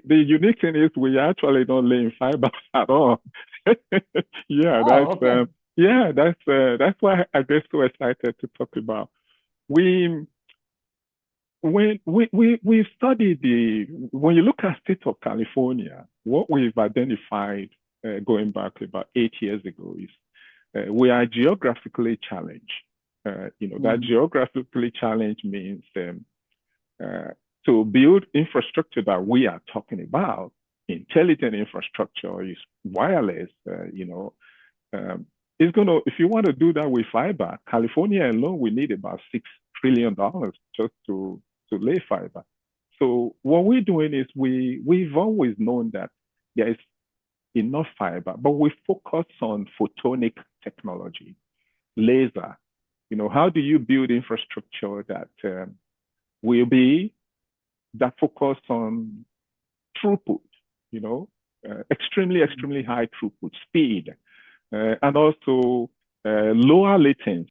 the unique thing is we actually don't lay in fiber at all. Yeah, Oh, okay. that's why I get so excited to talk about. We when we studied the when you look at state of California, what we've identified going back about 8 years ago is we are geographically challenged. That Hmm. geographically challenged means uh, to build infrastructure that we are talking about, intelligent infrastructure is wireless, um, it's going to, if you want to do that with fiber, California alone, we need about $6 trillion just to lay fiber. So what we're doing is we've always known that there is enough fiber, but we focus on photonic technology, laser. How do you build infrastructure that will be that focus on throughput, you know, extremely high throughput, speed, and also lower latency.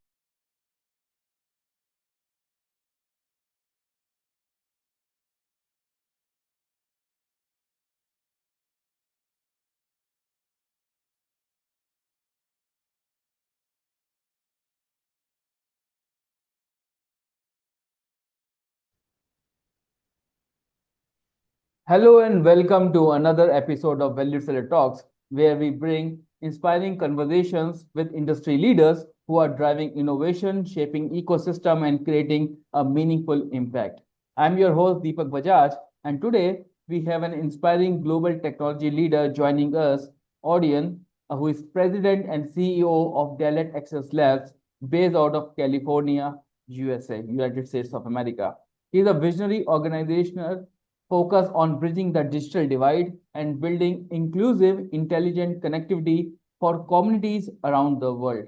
Hello and welcome to another episode of Value Seller Talks, where we bring inspiring conversations with industry leaders who are driving innovation, shaping ecosystem, and creating a meaningful impact. I'm your host Deepak Bajaj, and today we have an inspiring global technology leader joining us, ODION, who is president and CEO of Dalet Access Labs, based out of California, USA, United States of America. He's a visionary organizational focus on bridging the digital divide and building inclusive, intelligent connectivity for communities around the world.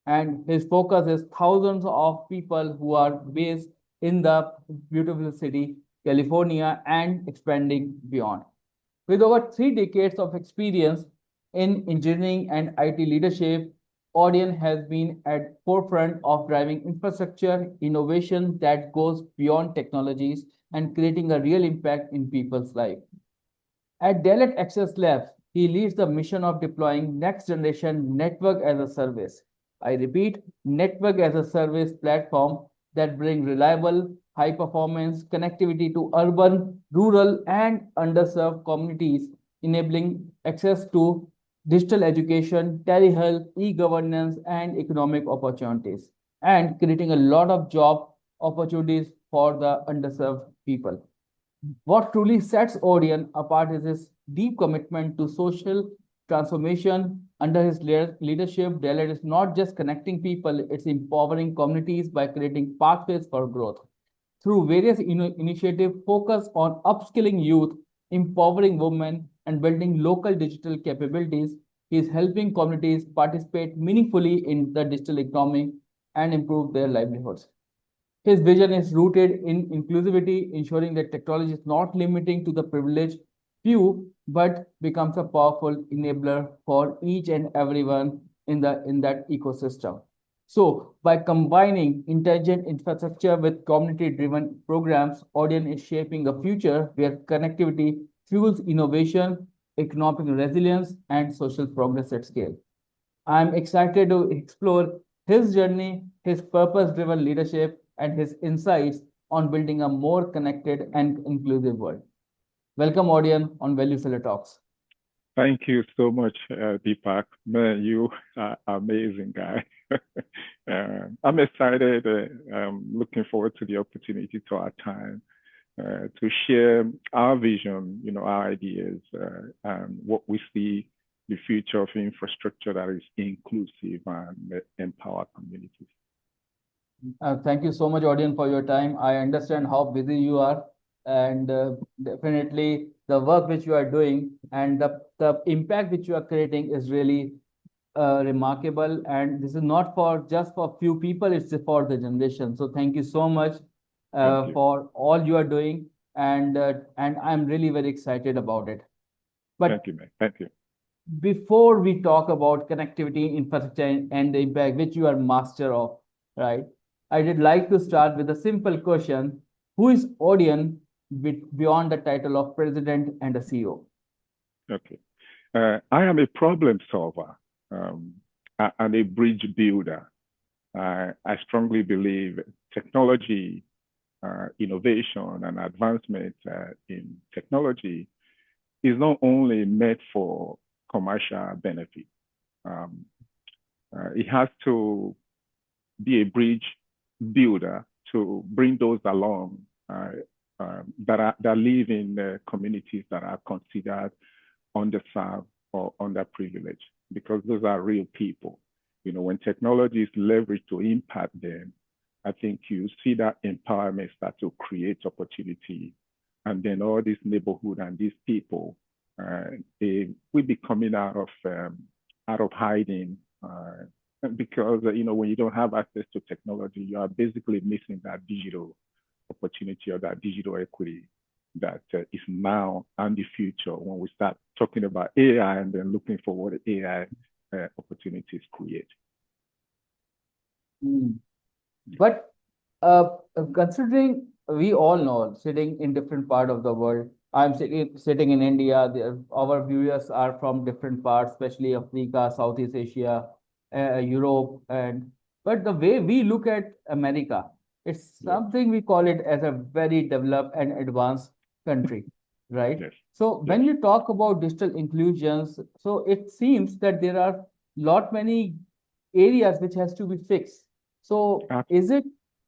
And his focus is thousands of people who are based in the beautiful city, California, and expanding beyond. With over 3 decades of experience in engineering and IT leadership, Audion has been at forefront of driving infrastructure innovation that goes beyond technologies and creating a real impact in people's life. At Dalet Access Labs, he leads the mission of deploying next generation network as a service. I repeat, network as a service platform that bring reliable, high performance connectivity to urban, rural, and underserved communities, enabling access to digital education, telehealth, e-governance, and economic opportunities, and creating a lot of job opportunities for the underserved people. What truly sets Orion apart is his deep commitment to social transformation. Under his leadership, Deloitte is not just connecting people, it's empowering communities by creating pathways for growth. Through various initiatives focused on upskilling youth, empowering women, and building local digital capabilities, he is helping communities participate meaningfully in the digital economy and improve their livelihoods. His vision is rooted in inclusivity, ensuring that technology is not limiting to the privileged few, but becomes a powerful enabler for each and everyone in that ecosystem. So, by combining intelligent infrastructure with community-driven programs, Audion is shaping a future where connectivity fuels innovation, economic resilience, and social progress at scale. I'm excited to explore his journey, his purpose driven leadership, and his insights on building a more connected and inclusive world. Welcome, audience, on Value Seller Talks. Thank you so much, Deepak. Man, you are amazing guy. I'm excited. I'm looking forward to the opportunity to our time to share our vision, our ideas, and what we see the future of infrastructure that is inclusive and empower communities. Thank you so much, audience, for your time. I understand how busy you are, and definitely the work which you are doing and the impact which you are creating is really remarkable. And this is not for just for few people; it's for the generation. So thank you so much Thank you. for all you are doing, and I'm really very excited about it. Thank But you, man. Thank you. before we talk about connectivity, infrastructure, and the impact which you are master of, right? I would like to start with a simple question: Who is Audion, beyond the title of president and a CEO? Okay. I am a problem solver and a bridge builder. I strongly believe technology, innovation, and advancement in technology is not only meant for commercial benefit. It has to be a bridge builder to bring those along that live in communities that are considered underserved or underprivileged, because those are real people. When technology is leveraged to impact them, I think you see that empowerment start to create opportunity. And then all this neighborhood and these people, they will be coming out of hiding. Because when you don't have access to technology, you are basically missing that digital opportunity or that digital equity that is now and the future when we start talking about AI and then looking for what AI opportunities create. But considering we all know, sitting in different part of the world, I'm sitting in India. Our viewers are from different parts, especially Africa, Southeast Asia, Europe, but the way we look at America, it's something we call it as a very developed and advanced country, right? Yes. So when you talk about digital inclusions, so it seems that there are many areas which has to be fixed. So is it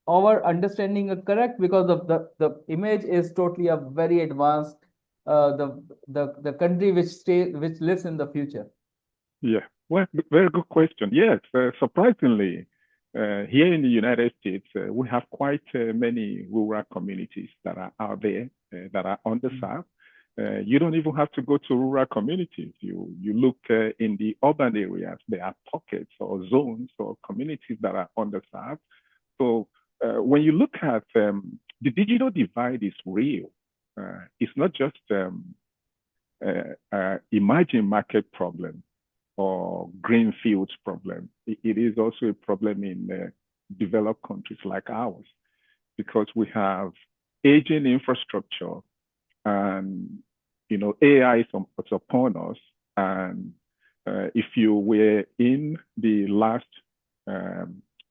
our understanding correct? Because of the image is totally a very advanced, the country which lives in the future. Yeah, well, very good question. Yes, surprisingly, here in the United States, we have quite many rural communities that are out there that are underserved. You don't even have to go to rural communities. You look in the urban areas, there are pockets or zones or communities that are underserved. So when you look at the digital divide is real. It's not just emerging market problem or greenfields problem. It is also a problem in developed countries like ours, because we have aging infrastructure and AI is upon us. And if you were in the last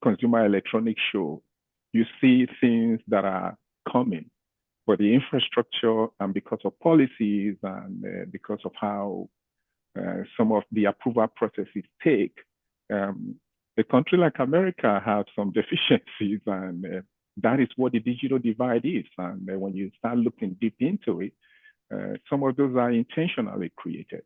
Consumer Electronics Show, you see things that are coming. But the infrastructure, and because of policies and because of how some of the approval processes take, a country like America has some deficiencies, and that is what the digital divide is. And when you start looking deep into it, some of those are intentionally created.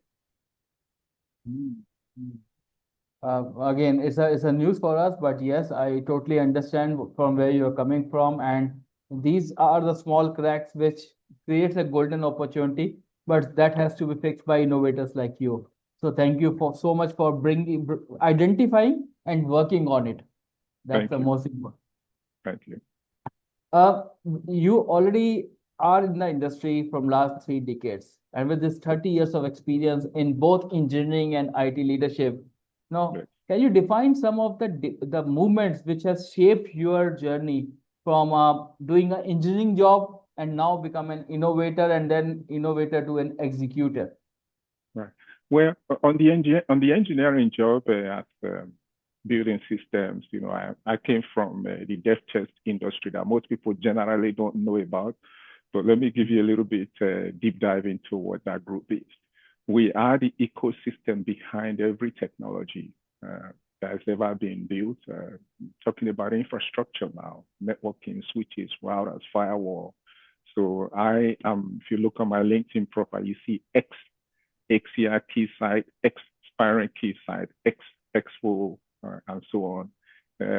Again, it's a news for us, but yes, I totally understand from where you're coming from, and these are the small cracks which creates a golden opportunity, but that has to be fixed by innovators like you. So thank you for so much for identifying and working on it. That's the most important. Thank you. You already are in the industry from last 3 decades, and with this 30 years of experience in both engineering and IT leadership, now can you define some of the movements which has shaped your journey from doing an engineering job and now become an innovator, and then innovator to an executor? Right. Well, on the engineering job at building systems, I came from the dev test industry that most people generally don't know about. But let me give you a little bit deep dive into what that group is. We are the ecosystem behind every technology that has ever been built. Talking about infrastructure now, networking, switches, routers, firewall. So I am, if you look on my LinkedIn profile, you see X here key site, X spiring key site, X expo, and so on.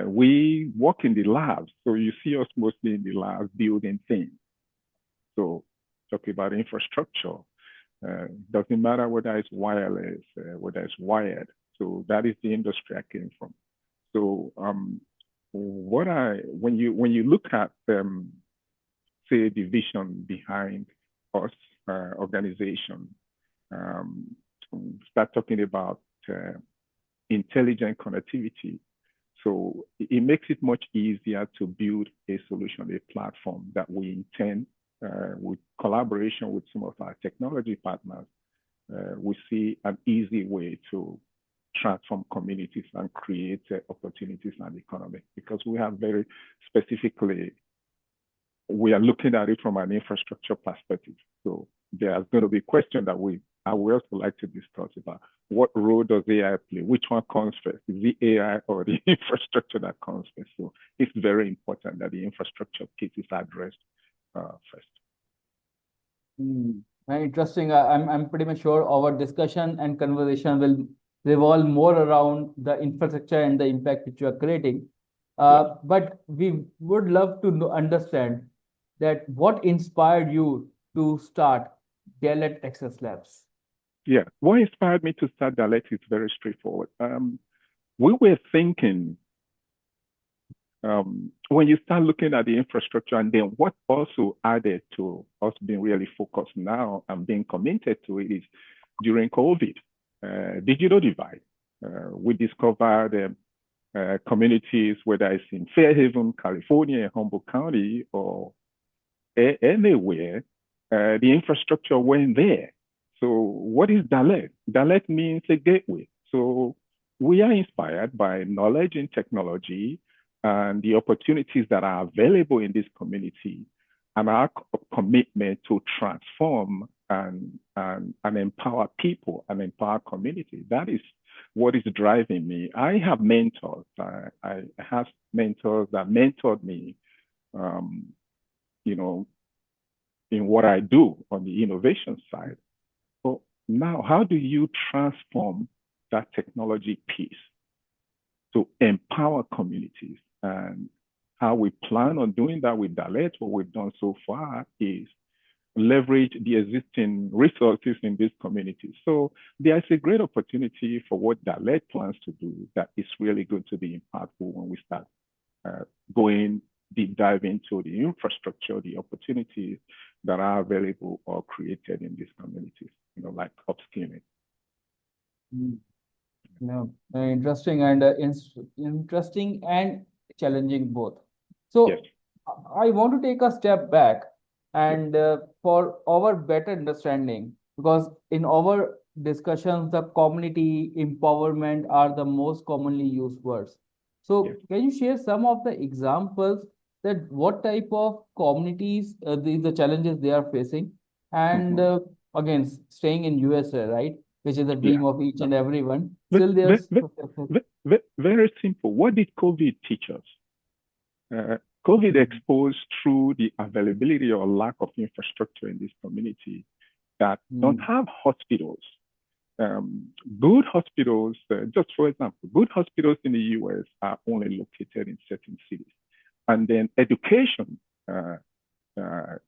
We work in the labs. So you see us mostly in the labs building things. So talking about infrastructure, doesn't matter whether it's wireless, whether it's wired. So that is the industry I came from. So when you look at say the vision behind us organization, start talking about intelligent connectivity. So it makes it much easier to build a solution, a platform that we intend with collaboration with some of our technology partners, we see an easy way to transform communities and create opportunities and economy, because we have very specifically, we are looking at it from an infrastructure perspective. So there's going to be a question that I would also like to discuss about what role does AI play? Which one comes first? Is the AI or the infrastructure that comes first? So it's very important that the infrastructure piece is addressed first. Very interesting. I'm pretty much sure our discussion and conversation will revolve more around the infrastructure and the impact which you are creating. But we would love to understand that what inspired you to start Dell Access Labs? Yeah, what inspired me to start Dell is very straightforward. We were thinking, when you start looking at the infrastructure, and then what also added to us being really focused now and being committed to it is during COVID, digital divide. We discovered communities, whether it's in Fairhaven, California, Humboldt County, or anywhere, the infrastructure went there. So what is Dalet? Dalet means a gateway. So we are inspired by knowledge and technology and the opportunities that are available in this community, and our commitment to transform and empower people and empower community. That is what is driving me. I have mentors. I have mentors that mentored me, in what I do on the innovation side. So now, how do you transform that technology piece to empower communities? And how we plan on doing that with Dalet, what we've done so far is leverage the existing resources in these communities. So there's a great opportunity for what Dalet plans to do that is really going to be impactful when we start going deep dive into the infrastructure, the opportunities that are available or created in these communities, like upskilling. Yeah, very interesting and interesting and challenging both. So Yes. I want to take a step back and for our better understanding, because in our discussions, the community empowerment are the most commonly used words. So Yes. can you share some of the examples that what type of communities, the challenges they are facing? And again, staying in USA, right, which is a dream of each and everyone. Still, there's very simple. What did COVID teach us? COVID exposed through the availability or lack of infrastructure in this community that don't have hospitals. Good hospitals, just for example, good hospitals in the US are only located in certain cities. And then education,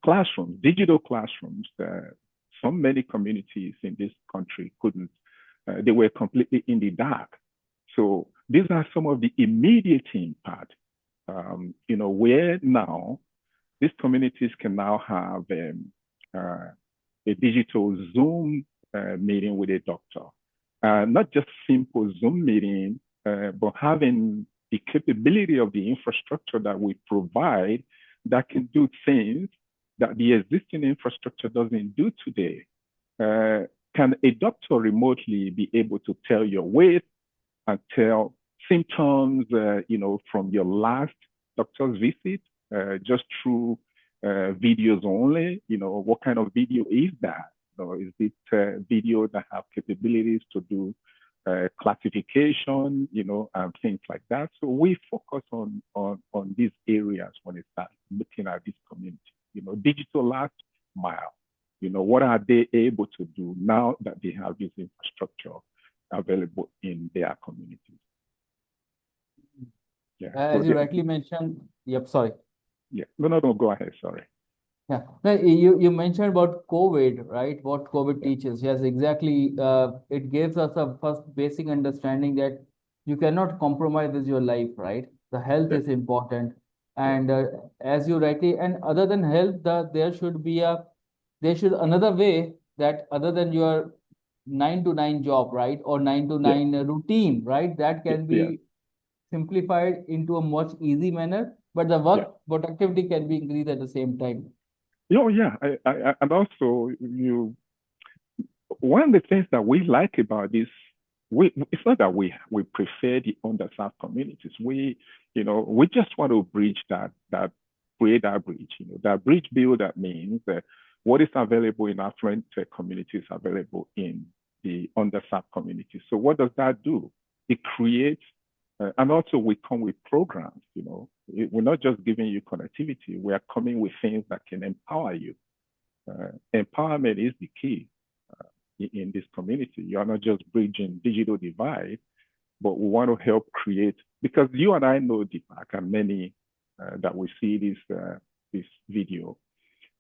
classrooms, digital classrooms, many communities in this country couldn't, they were completely in the dark. So these are some of the immediate impact, where now these communities can now have a digital Zoom meeting with a doctor. Not just simple Zoom meeting, but having the capability of the infrastructure that we provide that can do things that the existing infrastructure doesn't do today. Can a doctor remotely be able to tell your weight and tell symptoms, from your last doctor's visit, just through videos only? What kind of video is that? Is it video that have capabilities to do classification, and things like that? So we focus on these areas when it starts looking at this community. Digital last mile. What are they able to do now that they have this infrastructure available in their communities? Yeah. As you rightly mentioned, yep, sorry. Yeah, no, go ahead, sorry. Yeah, no, you mentioned about COVID, right? What COVID teaches. Yes, exactly. It gives us a first basic understanding that you cannot compromise with your life, right? The health is important. And as you rightly, and other than health, there should another way that other than your 9 to 9 job, right? Or 9 to 9 routine, right? That can be simplified into a much easy manner, but the work productivity can be increased at the same time. Oh yeah, and also one of the things that we like about this, it's not that we prefer the underserved communities. We just want to bridge create that bridge. That bridge build that means that what is available in affluent communities available in the underserved communities. So what does that do? It creates, and also we come with programs. We're not just giving you connectivity. We are coming with things that can empower you. Empowerment is the key in this community. You are not just bridging digital divide, but we want to help create, because you and I know, Deepak, and many that we see this video,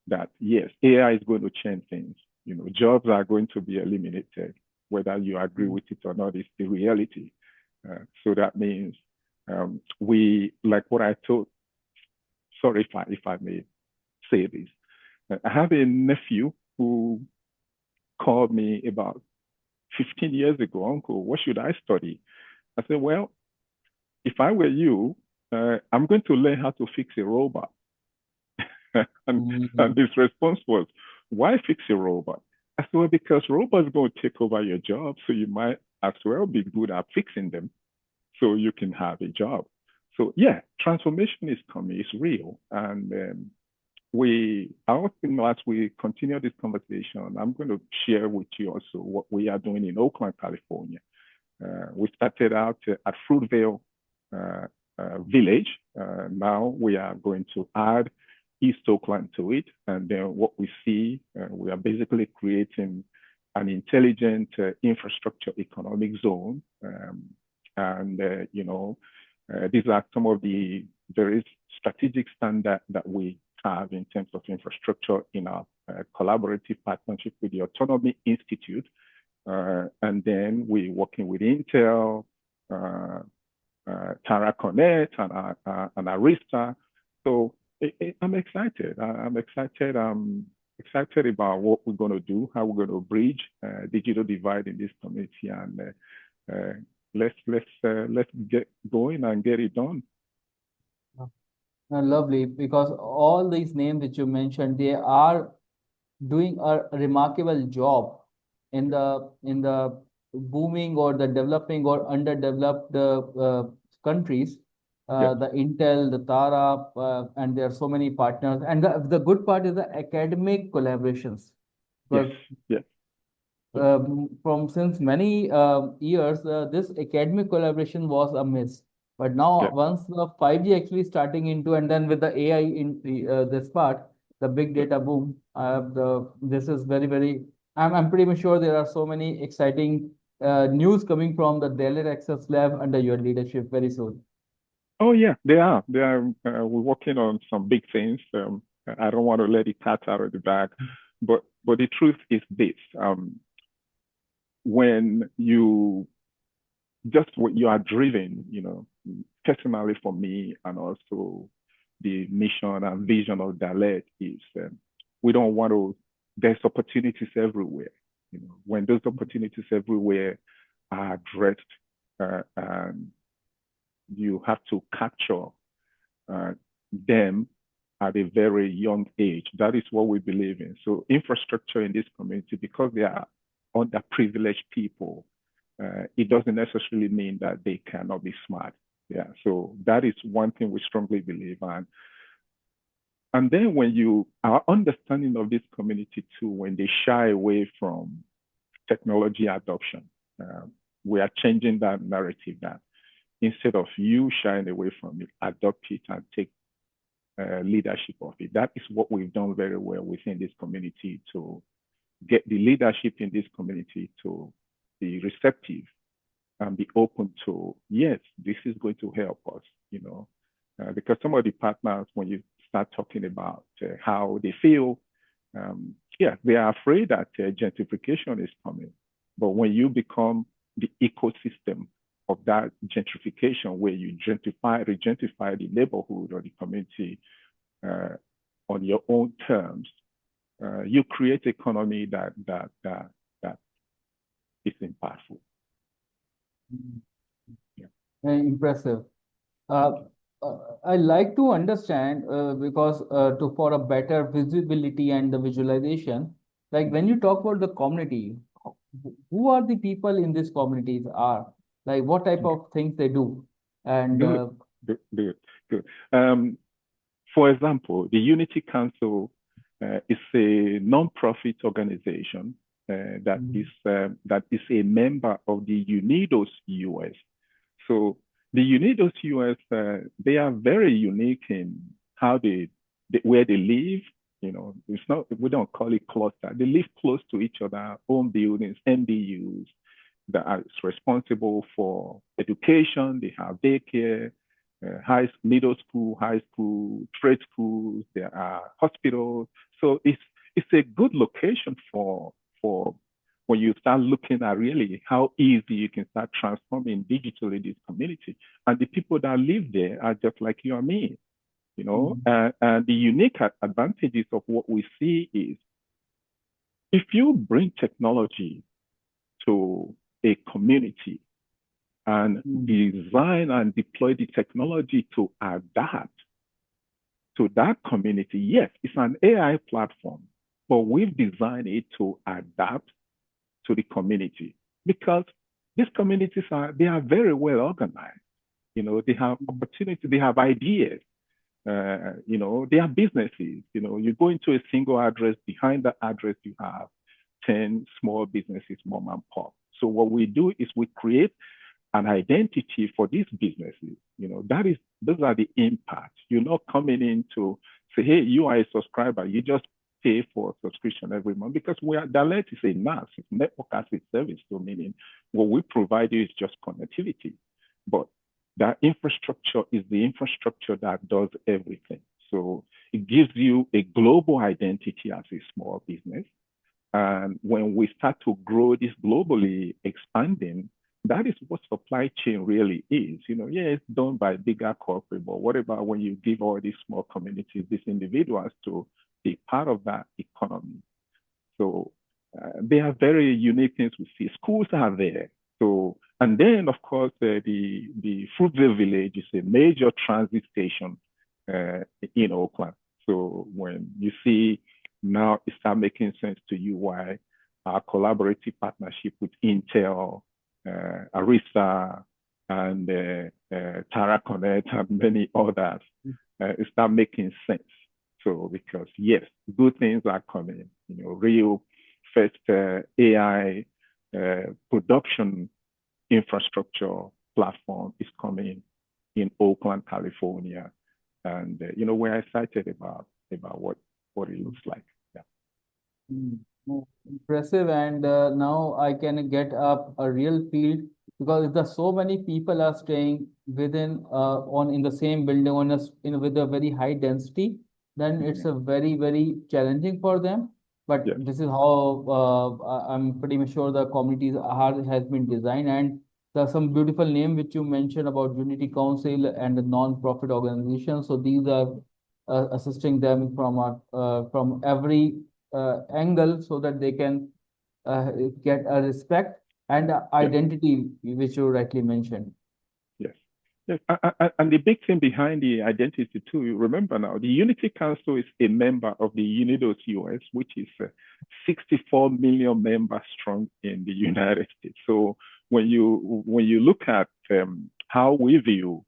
that yes, AI is going to change things. Jobs are going to be eliminated, whether you agree with it or not, is the reality. So that means like what I told, sorry if I may say this, I have a nephew who called me about 15 years ago, Uncle, what should I study? I said, well, if I were you, I'm going to learn how to fix a robot. and his response was, why fix a robot? I said, well, because robots are going to take over your job, so you might as well be good at fixing them so you can have a job. So yeah, transformation is coming, it's real. And as we continue this conversation, I'm going to share with you also what we are doing in Oakland, California. We started out at Fruitvale Village. Now we are going to add East Oakland to it. And then what we see, we are basically creating an intelligent infrastructure economic zone. These are some of the very strategic standards that we have in terms of infrastructure in our collaborative partnership with the Autonomy Institute. And then we're working with Intel, Tara Connect, and Arista. So I'm excited. I'm excited. I'm excited about what we're going to do, how we're going to bridge digital divide in this community, and let's get going and get it done. Lovely, because all these names that you mentioned, they are doing a remarkable job in the booming or the developing or underdeveloped countries. Yes, The Intel, the Tara, and there are so many partners. And the good part is the academic collaborations. yes, Because yes. from since many years, this academic collaboration was a miss. But now, Yeah. once the 5G actually starting into, and then with the AI in this part, the big Yeah. data boom, this is very, very, I'm pretty much sure there are so many exciting news coming from the Dell Access Lab under your leadership very soon. Oh yeah, they are. They are. We're working on some big things. I don't want to let the cat out of the bag, but the truth is this: when you what you are driven, personally for me, and also the mission and vision of Dalet is we don't want to. There's opportunities everywhere. When those opportunities everywhere are addressed, and you have to capture them at a very young age. That is what we believe in. So infrastructure in this community, because they are underprivileged people, it doesn't necessarily mean that they cannot be smart. Yeah. So that is one thing we strongly believe in. And then our understanding of this community too, when they shy away from technology adoption, we are changing that narrative that instead of you shying away from it, adopt it and take leadership of it. That is what we've done very well within this community, to get the leadership in this community to be receptive and be open to, yes, this is going to help us, because some of the partners, when you start talking about how they feel, they are afraid that gentrification is coming. But when you become the ecosystem of that gentrification, where you regentrify the neighborhood or the community on your own terms, you create economy that is impactful. Yeah. Very impressive. I like to understand because for a better visibility and the visualization, like when you talk about the community, who are the people in these communities are like what type of things they do, and Good, good, good. For example, the Unity Council is a non-profit organization that is a member of the UNIDOS US. So the UNIDOS US, they are very unique in how where they live. You know, it's not, we don't call it cluster. They live close to each other, own buildings, MDUs that are responsible for education. They have daycare, middle school, high school, trade schools. There are hospitals. So it's a good location for when you start looking at really how easy you can start transforming digitally this community. And the people that live there are just like you and me, you know. And the unique advantages of what we see is if you bring technology to a community and design and deploy the technology to adapt to that community, yes, it's an AI platform, but we've designed it to adapt to the community because these communities they are very well organized. You know, they have opportunity, they have ideas. You know, they are businesses. You know, you go into a single address, behind that address, you have 10 small businesses, mom and pop. So what we do is we create an identity for these businesses. You know, those are the impacts. You're not coming in to say, hey, you are a subscriber. You just pay for a subscription every month because Dalet is a NAS, it's network as a service. So meaning what we provide you is just connectivity. But that infrastructure is the infrastructure that does everything. So it gives you a global identity as a small business. And when we start to grow this globally, expanding, that is what supply chain really is. You know, yeah, it's done by bigger corporate, but what about when you give all these small communities, these individuals to be part of that economy? So there are very unique things we see. Schools are there. So, and then of course, the Fruitvale Village is a major transit station in Oakland. So when you see now it starts making sense to you why our collaborative partnership with Intel, Arista, and Tara Connect and many others, it start making sense. So because yes, good things are coming. You know, real first AI production infrastructure platform is coming in Oakland, California, and you know we're excited about what it looks like. Yeah. Impressive, and now I can get up a real feel because the so many people are staying within in the same building with a very high density, then it's a very challenging for them. But Yes. this is how I'm pretty much sure the communities has been designed, and there's some beautiful name which you mentioned about Unity Council and the non-profit organizations. So these are assisting them from every angle so that they can get a respect and identity, which you rightly mentioned. Yes. Yes. And the big thing behind the identity too, you remember now, the Unity Council is a member of the UNIDOS US, which is 64 million members strong in the United States. So when you look at how we view,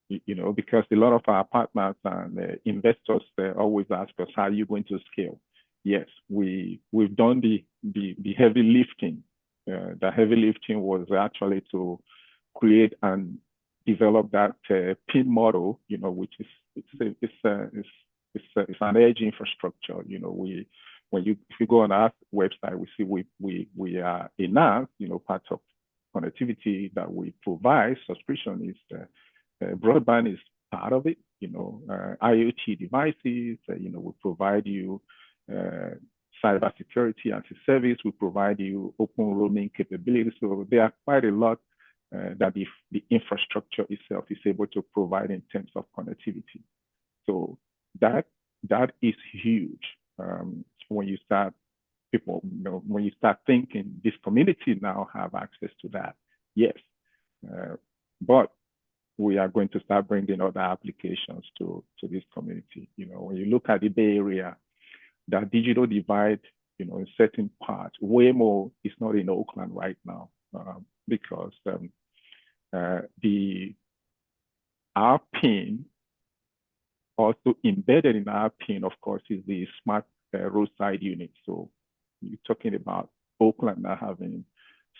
you know, because a lot of our partners and investors always ask us, how are you going to scale? Yes, we've done the heavy lifting. The heavy lifting was actually to create and develop that PIN model, you know, which is it's an edge infrastructure. You know, if you go on our website, we see we are a NAS, you know, part of connectivity that we provide. Subscription is broadband is part of it. You know, IoT devices. You know, we provide you cybersecurity as a service. We provide you open roaming capabilities. So there are quite a lot that the infrastructure itself is able to provide in terms of connectivity. So that is huge. When you start when you start thinking this community now have access to that, yes. But we are going to start bringing other applications to this community. When you look at the Bay Area, that digital divide, in certain parts, way more is not in Oakland right now because our pin, also embedded in our pin, of course, is the smart roadside unit. So you're talking about Oakland now having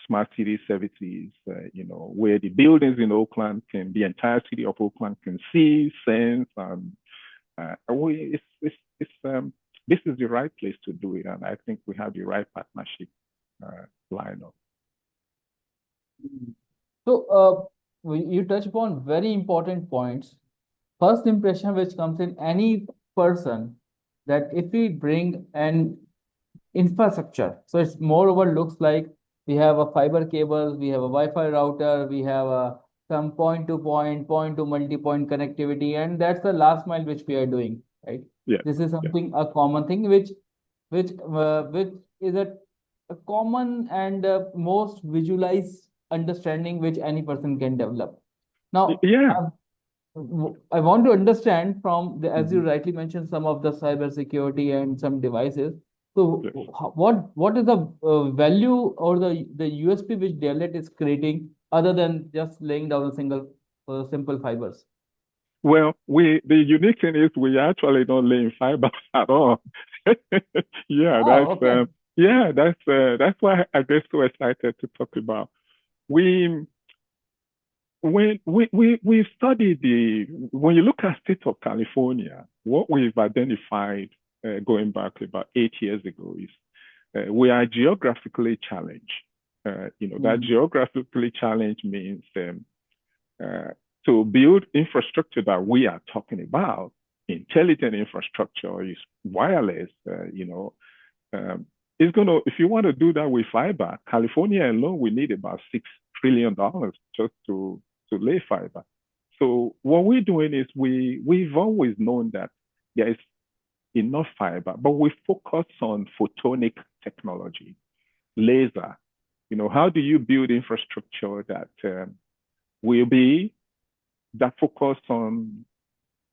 smart city services, where the buildings in Oakland the entire city of Oakland can see, sense, and this is the right place to do it. And I think we have the right partnership line up. So you touch upon very important points. First impression which comes in any person, that if we bring an infrastructure, so it's moreover looks like we have a fiber cable, we have a Wi-Fi router, we have some point-to-point, point-to-multi-point connectivity, and that's the last mile which we are doing, right? Yeah. This is something, a common thing which is a common and most visualized understanding which any person can develop. Now, yeah. I want to understand from as you rightly mentioned, some of the cyber security and some devices. So Yes. what is the value or the USP which Deloitte is creating other than just laying down a simple fibers? Well, the unique thing is we actually don't lay in fiber at all. Yeah, okay. That's why I get so excited to talk about. We studied when you look at state of California, what we've identified going back about 8 years ago is we are geographically challenged. That geographically challenged means to build infrastructure that we are talking about, intelligent infrastructure is wireless, it's if you want to do that with fiber, California alone, we need about $6 trillion just to lay fiber. So what we're doing is we've always known that there is enough fiber, but we focus on photonic technology, laser. How do you build infrastructure that will be that focus on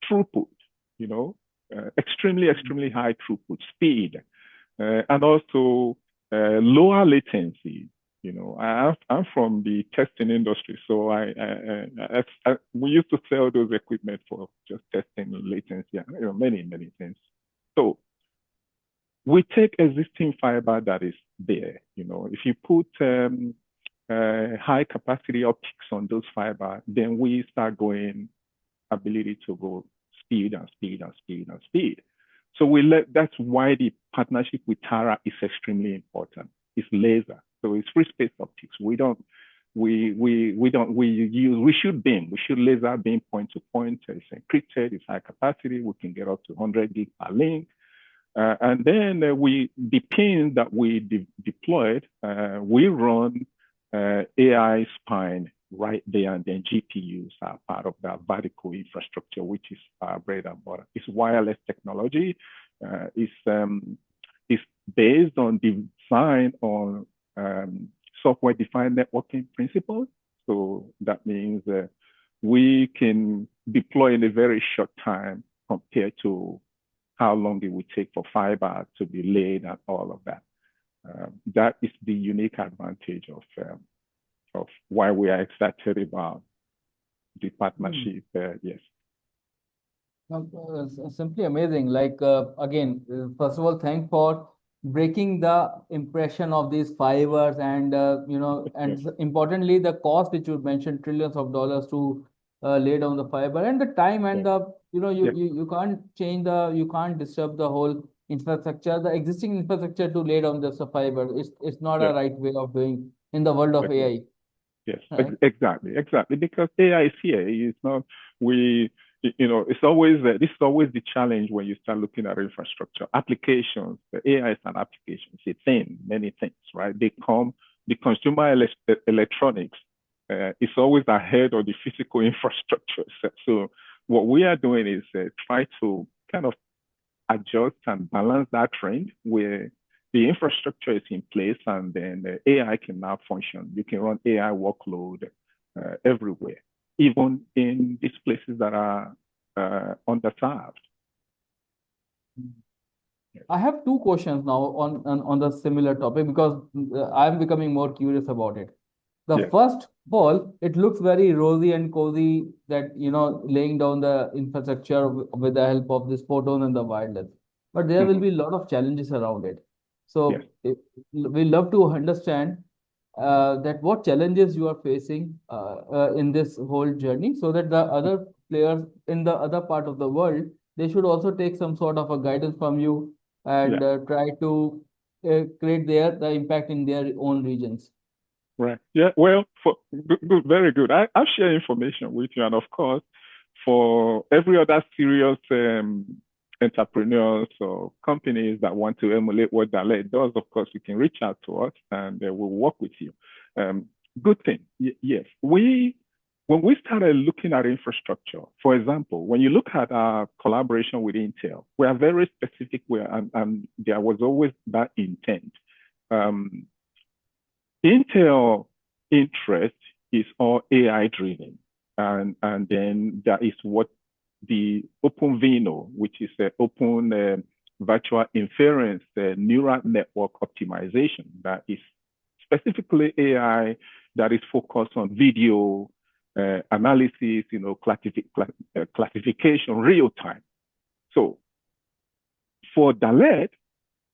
throughput, extremely high throughput, speed, and also lower latency. I'm from the testing industry, so we used to sell those equipment for just testing latency, many things. So we take existing fiber that is there. If you put high capacity optics on those fiber, then we start going ability to go speed and speed and speed and speed. So that's why the partnership with Tara is extremely important. It's laser, so it's free space optics. We shoot beam. We shoot laser beam point to point. It's encrypted. It's high capacity. We can get up to 100 gig per link. And then the pin that we deployed, we run AI spine right there, and then GPUs are part of that vertical infrastructure, which is our bread and butter. It's wireless technology. It's based on design on software-defined networking principles. So that means we can deploy in a very short time compared to how long it would take for fiber to be laid and all of that. That is the unique advantage of why we are excited about the partnership. Yes. Simply amazing. Like again, first of all, thanks for breaking the impression of these fibers and and Yes. importantly the cost which you mentioned, trillions of dollars to lay down the fiber, and the time and the you can't change you can't disturb the whole infrastructure, the existing infrastructure to lay down just a fiber. It's not a right way of doing in the world of AI. Yes, right? exactly. Because AI is here. It's not it's always this is always the challenge when you start looking at infrastructure applications. The AI is an application. It's a thing, many things, right? The consumer electronics is always ahead of the physical infrastructure. So what we are doing is try to kind of adjust and balance that trend where the infrastructure is in place and then the AI can now function. You can run AI workload everywhere. even in these places that are underserved. I have two questions now on the similar topic because I'm becoming more curious about it. The Yeah. first of all, it looks very rosy and cozy that, laying down the infrastructure with the help of this photon and the wireless. But there will Mhm. be a lot of challenges around it. Yes. So we love to understand that what challenges you are facing in this whole journey so that the other players in the other part of the world, they should also take some sort of a guidance from you and Yeah. try to create the impact in their own regions. Right. Yeah. Well, good, very good. I'll share information with you, and of course, for every other serious entrepreneurs or companies that want to emulate what Dalet does, of course, you can reach out to us, and we'll work with you. Good thing. Yes. When we started looking at infrastructure, for example, when you look at our collaboration with Intel, we are very specific where, and there was always that intent. Intel interest is all AI driven. And then there is what the OpenVINO, which is an open virtual inference neural network optimization that is specifically AI that is focused on video analysis, classification real time. So for Dalet,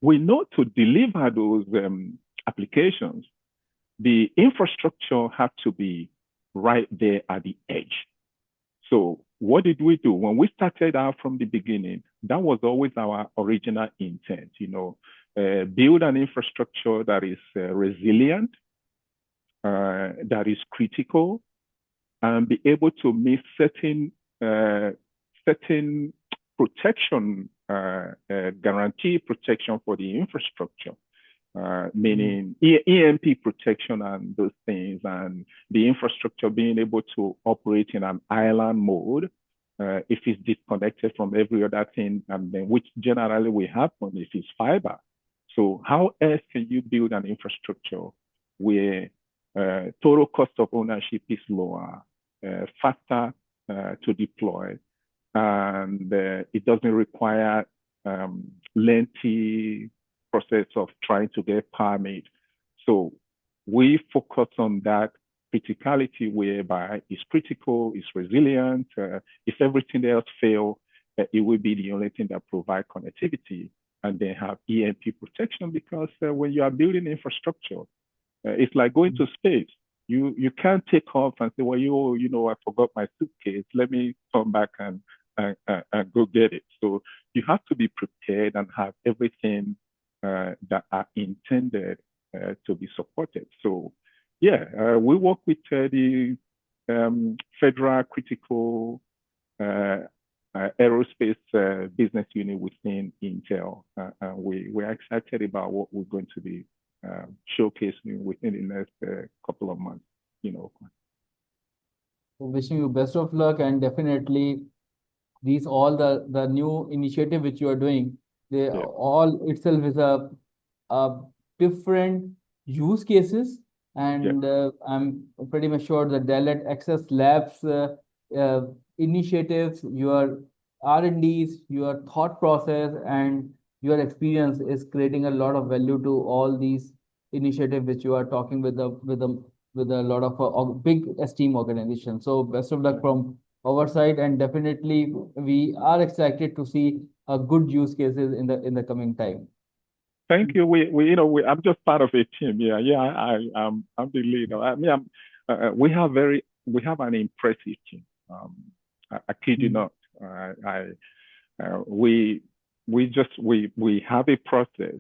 we know to deliver those applications, the infrastructure had to be right there at the edge. So what did we do? When we started out from the beginning, that was always our original intent, build an infrastructure that is resilient, that is critical, and be able to meet certain protection, guarantee protection for the infrastructure. Meaning EMP protection and those things, and the infrastructure being able to operate in an island mode if it's disconnected from every other thing, and then which generally will happen if it's fiber. So how else can you build an infrastructure where total cost of ownership is lower, faster to deploy, and it doesn't require lengthy process of trying to get permit. So we focus on that criticality whereby it's critical, it's resilient. If everything else fails, it will be the only thing that provide connectivity, and then have EMP protection, because when you are building infrastructure, it's like going to space. You can't take off and say, well, I forgot my suitcase. Let me come back and go get it. So you have to be prepared and have everything that are intended to be supported. So, we work with the Federal Critical Aerospace Business Unit within Intel, and we're excited about what we're going to be showcasing within the next couple of months. Wishing you best of luck, and definitely these all the new initiative which you are doing, they all itself is a different use cases, and I'm pretty much sure that Dalet Access Labs initiatives, your R&Ds, your thought process, and your experience is creating a lot of value to all these initiatives which you are talking with a lot of big esteem organizations. So best of luck from our side, and definitely we are excited to see good use cases in the coming time. Thank you. I'm just part of a team. I'm the leader. I mean, we have an impressive team. I kid you not. We have a process.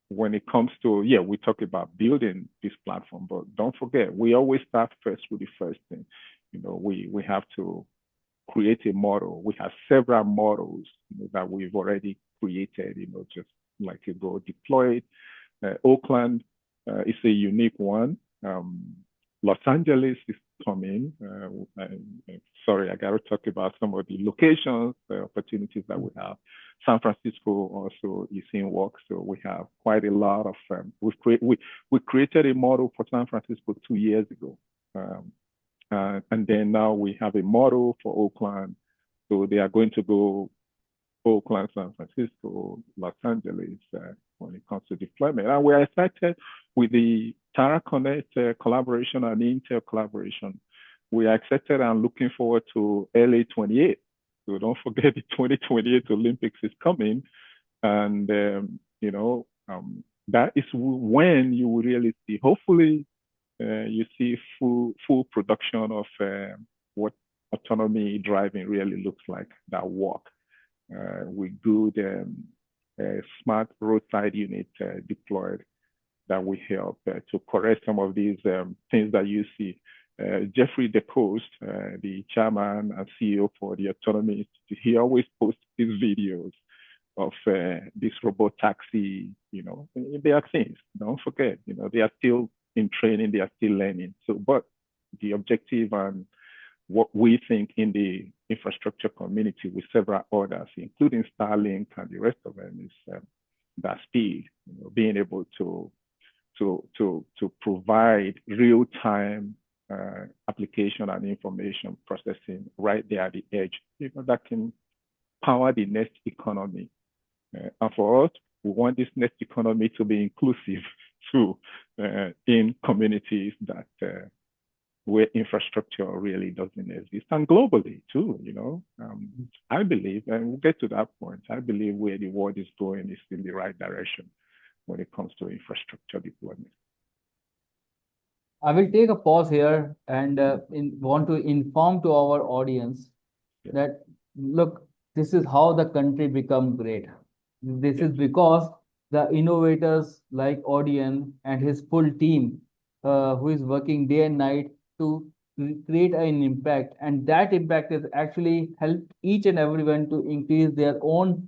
When it comes to we talk about building this platform, but don't forget, we always start first with the first thing. We have to create a model. We have several models that we've already created. Just like you go deployed. Oakland is a unique one. Los Angeles is coming. Sorry, I got to talk about some of the locations, the opportunities that we have. San Francisco also is in work, so we have quite a lot of. We created a model for San Francisco 2 years ago, And then now we have a model for Oakland. So they are going to go Oakland, San Francisco, Los Angeles when it comes to deployment. And we're excited with the Tara Connect collaboration and Intel collaboration. We are excited and looking forward to LA 28. So don't forget the 2028 Olympics is coming. And, that is when you will really see, hopefully, you see full production of what autonomy driving really looks like, that walk with good smart roadside unit deployed that will help to correct some of these things that you see. Jeffrey DeCoste, the chairman and CEO for the Autonomy Institute, he always posts these videos of this robot taxi, they are things, don't forget, they are still in training, they are still learning. So, but the objective and what we think in the infrastructure community with several others, including Starlink and the rest of them, is that speed, being able to provide real-time application and information processing right there at the edge, that can power the next economy. And for us, we want this next economy to be inclusive too, in communities that where infrastructure really doesn't exist, and globally too. I believe, and we'll get to that point, I believe where the world is going is in the right direction when it comes to infrastructure deployment. I will take a pause here and want to inform to our audience that, look, this is how the country become great. This is because the innovators like ODION and his full team, who is working day and night to create an impact, and that impact has actually helped each and everyone to increase their own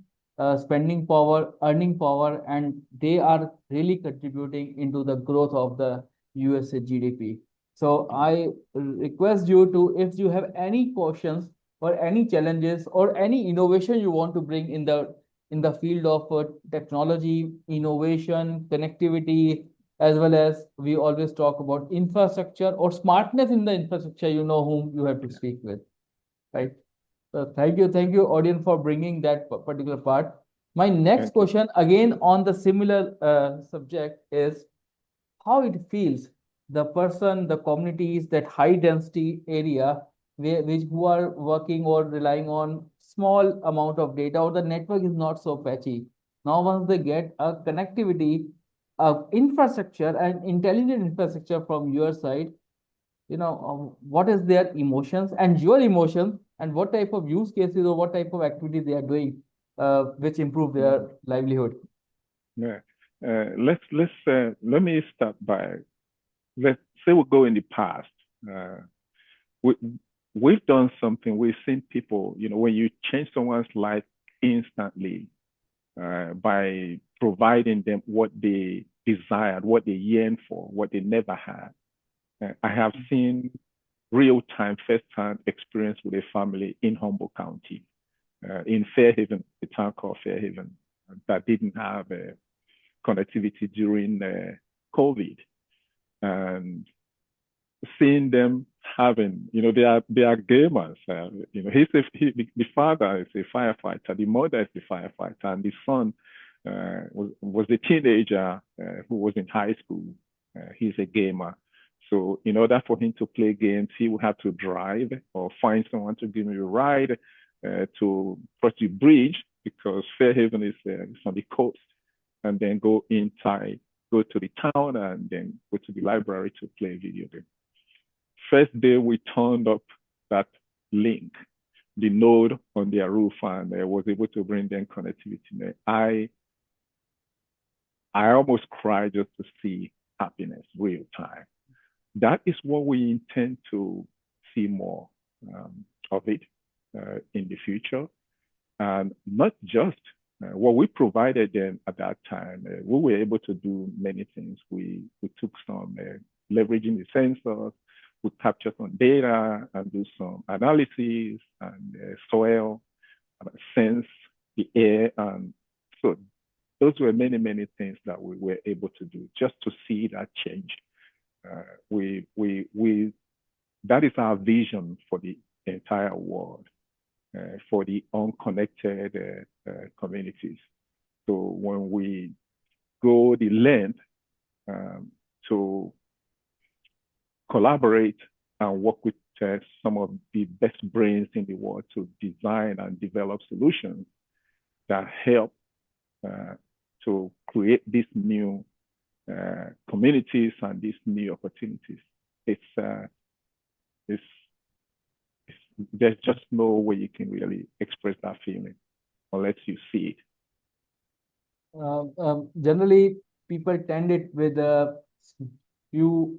spending power, earning power, and they are really contributing into the growth of the USA GDP. So I request you to, if you have any questions or any challenges or any innovation you want to bring in the field of technology, innovation, connectivity, as well as we always talk about infrastructure or smartness in the infrastructure, whom you have to speak with, right? So thank you, audience, for bringing that particular part. My next question, again on the similar subject, is how it feels the communities, that high density area who are working or relying on small amount of data, or the network is not so patchy. Now, once they get a connectivity, infrastructure and intelligent infrastructure from your side, what is their emotions and your emotions, and what type of use cases or what type of activity they are doing, which improve their livelihood. Yeah. Let me start by, let's say we go in the past. We've done something. We've seen people, when you change someone's life instantly by providing them what they desired, what they yearned for, what they never had. I have seen real-time, first-hand experience with a family in Humboldt County, in Fairhaven, a town called Fairhaven, that didn't have connectivity during COVID, and seeing them having, they are gamers. The father is a firefighter, the mother is a firefighter, and the son was a teenager who was in high school. He's a gamer. So in order for him to play games, he would have to drive or find someone to give him a ride to cross the bridge, because Fairhaven is on the coast, and then go inside, go to the town, and then go to the library to play video game. First day we turned up that link, the node on their roof, and was able to bring them connectivity. I almost cried just to see happiness real time. That is what we intend to see more of it in the future. And not just what we provided them at that time. We were able to do many things. We took some leveraging the sensors, we captured some data and do some analysis and soil, sense the air. And so those were many, many things that we were able to do just to see that change. We that is our vision for the entire world, for the unconnected communities. So when we go the length to collaborate and work with some of the best brains in the world to design and develop solutions that help to create these new communities and these new opportunities. There's just no way you can really express that feeling unless you see it. Generally, people tend it with a few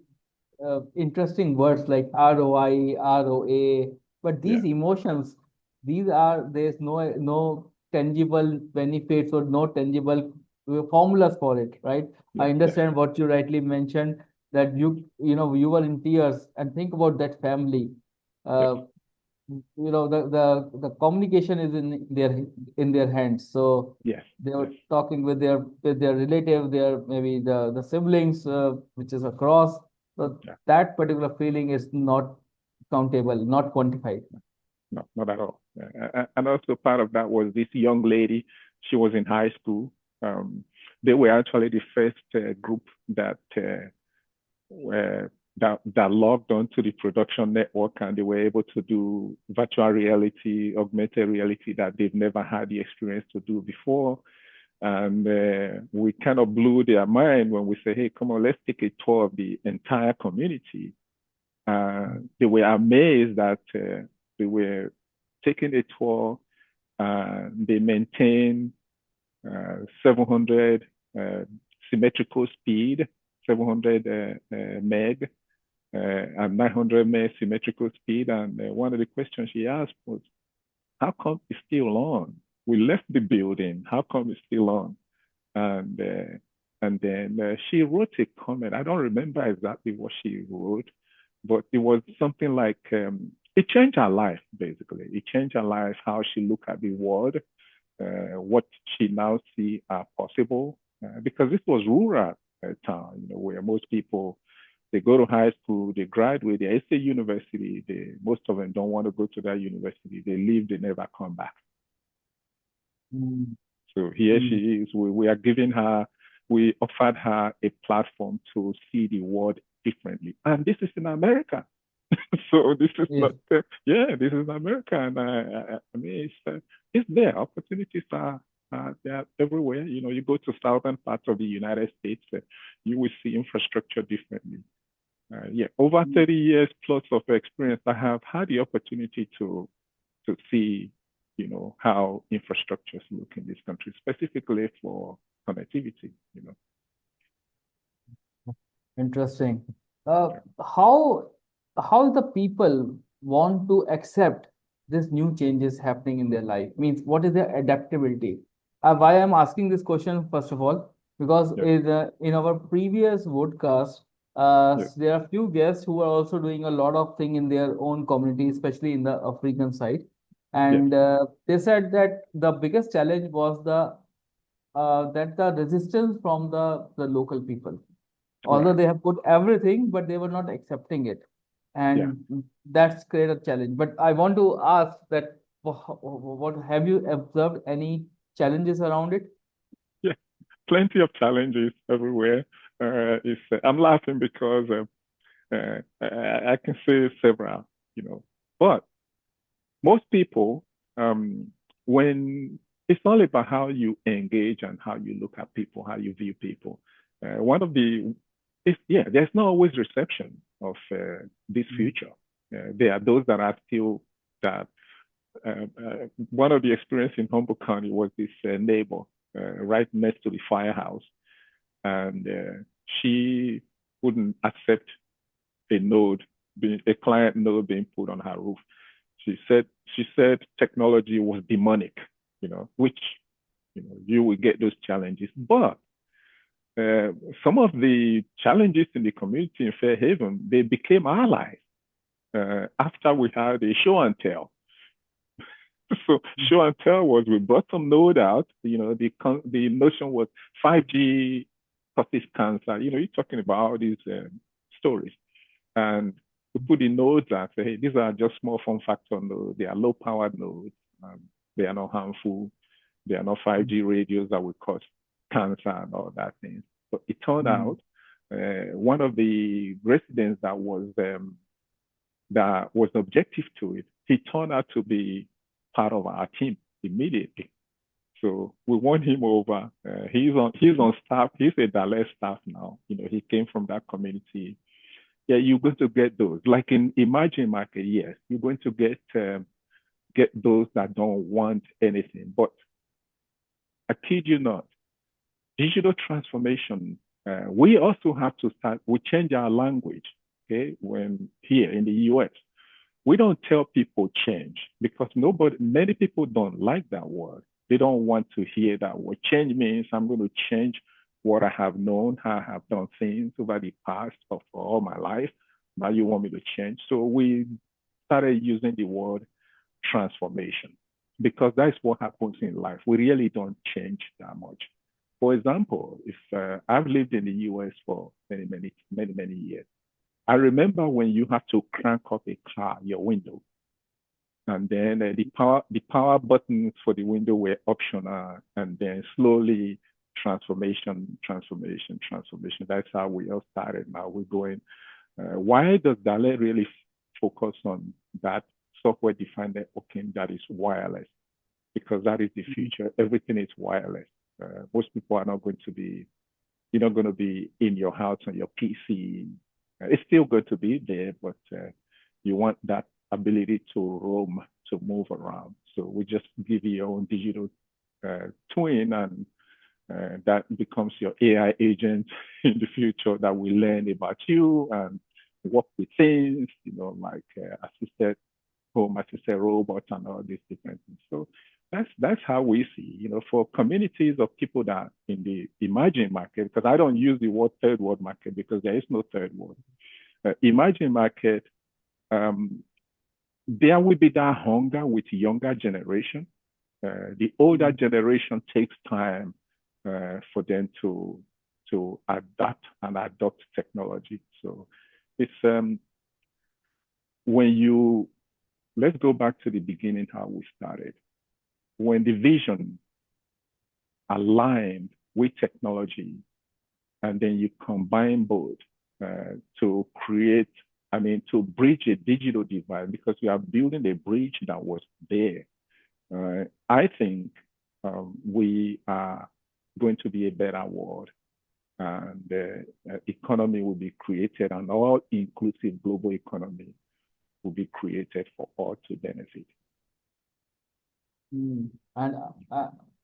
interesting words like ROI, ROA, but these emotions, there's no tangible benefits or no tangible formulas for it, right? I understand what you rightly mentioned, that you were in tears, and think about that family. The communication is in their hands, so they were talking with their relative, their maybe the siblings, which is across. So that particular feeling is not countable, not quantified. No, not at all. And also part of that was this young lady. She was in high school. They were actually the first group that logged onto the production network, and they were able to do virtual reality, augmented reality that they've never had the experience to do before. And we kind of blew their mind when we say, hey, come on, let's take a tour of the entire community. They were amazed that they were taking a tour. They maintain 700 symmetrical speed, 700 meg, and 900 meg symmetrical speed. And one of the questions she asked was, how come it's still on? We left the building. How come it's still on? And then she wrote a comment. I don't remember exactly what she wrote, but it was something like, it changed her life, basically. It changed her life, how she looked at the world, what she now see are possible. Because this was rural town, where most people, they go to high school, they graduate, they say university, most of them don't want to go to that university. They leave, they never come back. So here she is. We are giving her, we offered her a platform to see the world differently. And this is in America. So this is not, this is America. And I mean, it's there. Opportunities are they're everywhere. You go to southern parts of the United States, you will see infrastructure differently. Over 30 years plus of experience, I have had the opportunity to see, how infrastructures look in this country, specifically for connectivity. Interesting. How the people want to accept these new changes happening in their life? Means, what is their adaptability? Why I'm asking this question, first of all, because in our previous Vodcast, there are few guests who are also doing a lot of thing in their own community, especially in the African side. And they said that the biggest challenge was the resistance from the local people. Although they have put everything, but they were not accepting it. And that's created a challenge. But I want to ask that, what have you observed any challenges around it? Yeah, plenty of challenges everywhere. I'm laughing because I can say several, but most people, when it's all about how you engage and how you look at people, how you view people. There's not always reception of this future. There are those that are still that. One of the experience in Humboldt County was this neighbor right next to the firehouse, and she wouldn't accept a client node being put on her roof. She said technology was demonic, which you will get those challenges. But some of the challenges in the community in Fairhaven, they became allies after we had a show and tell. So show and tell was, we brought some node out. The notion was 5G causes cancer. You're talking about all these stories, and we put the nodes and say, hey, these are just small form factor nodes. They are low powered nodes. They are not harmful. They are not 5G radios that would cause cancer and all that things. But it turned out one of the residents that was objective to it, he turned out to be part of our team immediately. So we won him over. He's on staff. He's a Dallas staff now. He came from that community. Yeah, you're going to get those. Like in emerging market, yes, you're going to get those that don't want anything. But I kid you not, digital transformation. We also have to start. We change our language. Okay, when here in the US, we don't tell people change because many people don't like that word. They don't want to hear that word. Change means I'm going to change what I have known, how I have done things over the past or for all my life. Now you want me to change. So we started using the word transformation because that's what happens in life. We really don't change that much. For example, if I've lived in the US for many years, I remember when you have to crank up a car, your window, and then the power buttons for the window were optional, and then slowly transformation. That's how we all started. Now we're going. Why does Dale really focus on that software-defined networking that is wireless? Because that is the future. Everything is wireless. Most people are not going to be. You're not going to be in your house on your PC. It's still going to be there, but you want that ability to roam, to move around. So we just give you your own digital twin, and that becomes your AI agent in the future that will learn about you and work with things, like assisted robots and all these different things. So that's how we see, for communities of people that in the emerging market, because I don't use the word third world market because there is no third world. Emerging market, there will be that hunger with younger generation. The older generation takes time for them to adapt and adopt technology. So it's let's go back to the beginning, how we started. When the vision aligned with technology, and then you combine both to bridge a digital divide, because we are building a bridge that was there. I think we are going to be a better world, and the economy will be created, an all-inclusive global economy will be created for all to benefit. And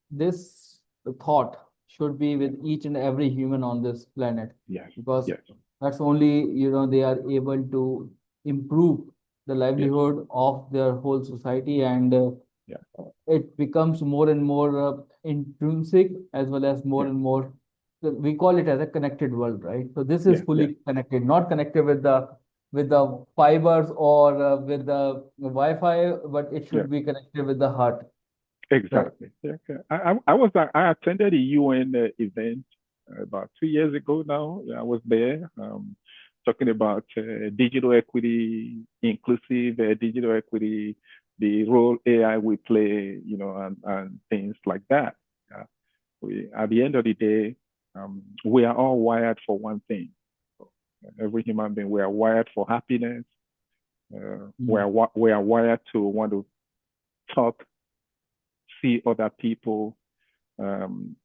this thought should be with each and every human on this planet. Yes. Because yes. that's only, they are able to improve the livelihood yes. of their whole society, and it becomes more and more intrinsic, as well as more and more, we call it as a connected world, right? So this is fully connected, not connected with the fibers or with the Wi-Fi, but it should be connected with the heart. Exactly. Right. I attended a UN event about 2 years ago now. I was there talking about digital equity, inclusive digital equity, the role AI will play, and things like that. At the end of the day, we are all wired for one thing. Every human being, we are wired for happiness. We are wired to want to talk, see other people, and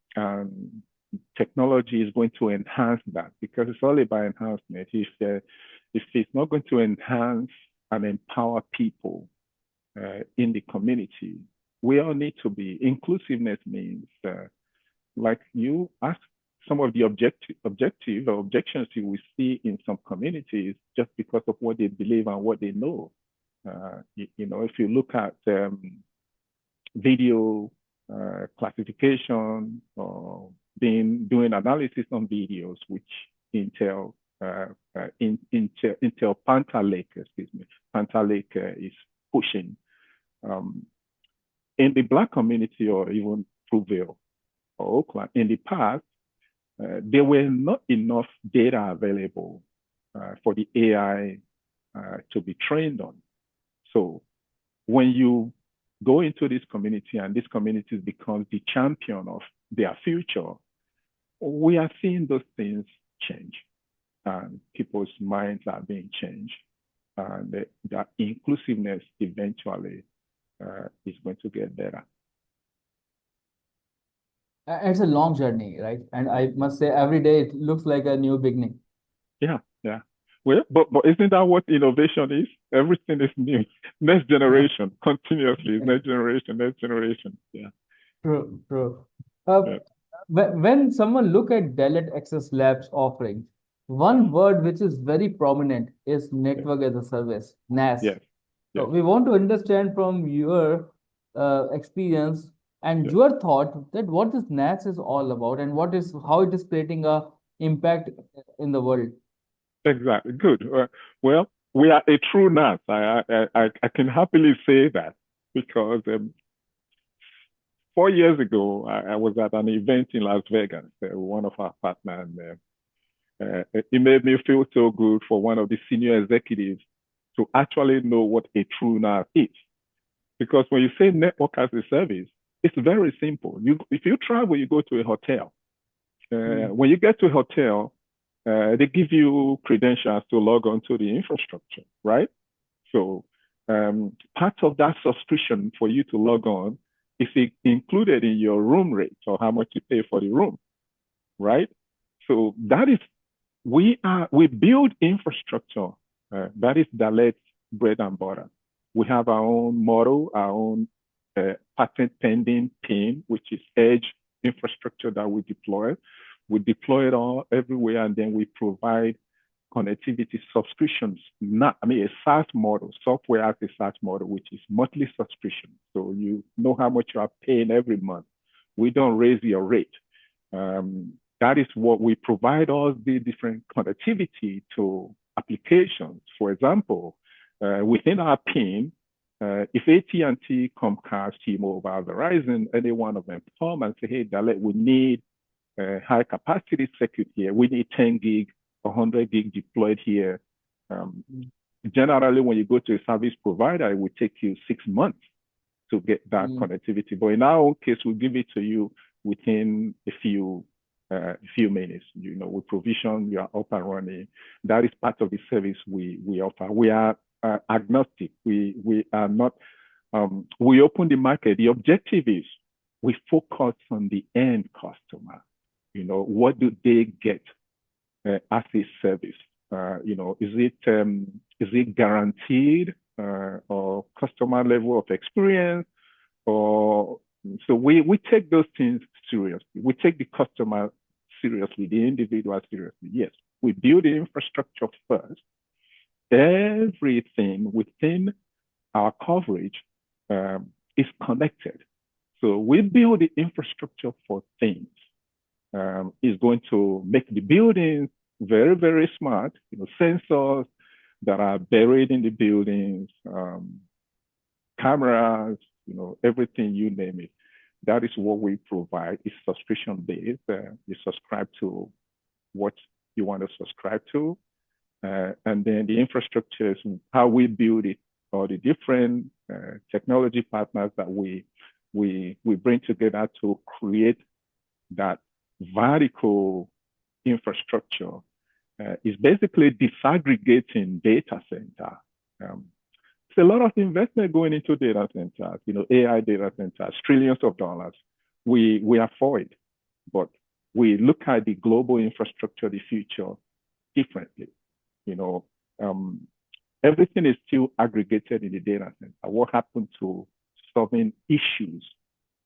technology is going to enhance that, because it's all about enhancement. If it's not going to enhance and empower people in the community, we all need to be. Inclusiveness means, like you ask, some of the objective or objections you will see in some communities just because of what they believe and what they know. If you look at video classification or doing analysis on videos, which Intel Panther Lake is pushing. In the Black community, or even Fruitvale or Oakland, in the past, there were not enough data available for the AI to be trained on. So when you go into this community and this community becomes the champion of their future, we are seeing those things change, and people's minds are being changed, and that inclusiveness eventually is going to get better. It's a long journey, right? And I must say, every day it looks like a new beginning. Yeah, yeah. Well, but isn't that what innovation is? Everything is new. Next generation, continuously, next generation, next generation. Yeah. True, true. Yeah. When someone look at Deloitte Access Labs offering, one word which is very prominent is network as a service, NAS. Yes. So Yes. we want to understand from your experience and Yes. your thought that what this NAS is all about and how it is creating a impact in the world. Exactly. Good. Well, we are a true NAS. I can happily say that because 4 years ago, I was at an event in Las Vegas, one of our partners, and it made me feel so good for one of the senior executives to actually know what a true NAS is. Because when you say network as a service, it's very simple. If you travel, you go to a hotel. When you get to a hotel, they give you credentials to log on to the infrastructure, right? So part of that subscription for you to log on is included in your room rate or how much you pay for the room, right? So that is, we build infrastructure. That is Dalet's bread and butter. We have our own model, our own patent pending PIN, which is edge infrastructure that we deploy. We deploy it all everywhere, and then we provide connectivity subscriptions. A SaaS model, software as a SaaS model, which is monthly subscription. So you know how much you are paying every month. We don't raise your rate. That is what we provide, all the different connectivity to applications. For example, within our PIN, if AT&T, Comcast, T-Mobile, Verizon, any one of them come and say, hey, Dalet, we need high capacity circuit here. We need 10 gig, 100 gig deployed here. Generally, when you go to a service provider, it will take you 6 months to get that connectivity. But in our own case, we give it to you within a few minutes. We provision, you are up and running. That is part of the service we offer. We are agnostic. We are not. We open the market. The objective is we focus on the end customer. What do they get as a service? Is it guaranteed or customer level of experience? Or so we take those things seriously. We take the customer seriously, the individual seriously. Yes, we build the infrastructure first. Everything within our coverage is connected. So we build the infrastructure for things. Is going to make the buildings very, very smart. Sensors that are buried in the buildings, cameras, everything, you name it. That is what we provide. It's subscription based. You subscribe to what you want to subscribe to. And then the infrastructure is how we build it, or the different technology partners that we bring together to create that vertical infrastructure. Is basically disaggregating data center. It's a lot of investment going into data centers, AI data centers, trillions of dollars. We are for it, but we look at the global infrastructure, the future, differently. Everything is still aggregated in the data center. What happened to solving issues,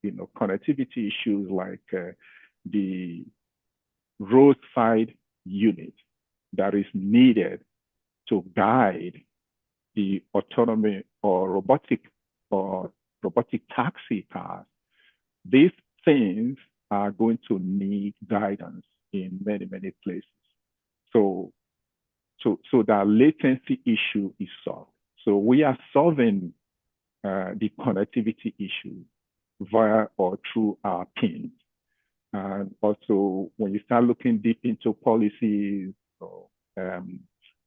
connectivity issues like the roadside unit that is needed to guide the autonomy or robotic taxi cars? These things are going to need guidance in many, many places. So that latency issue is solved. So we are solving the connectivity issue via or through our pins. And also, when you start looking deep into policies or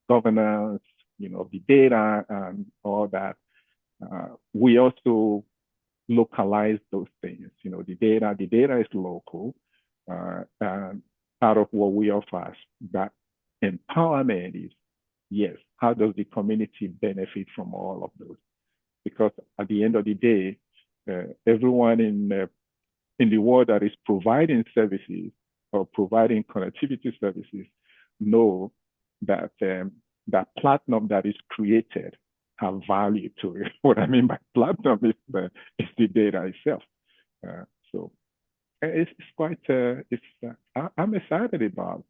governance, of the data and all that. We also localize those things. The data is local, and part of what we offer that empowerment is, yes, how does the community benefit from all of those? Because at the end of the day, everyone in the world that is providing services or providing connectivity services know that that platinum that is created have value to it. What I mean by platinum is the data itself. So it's quite, I'm excited about,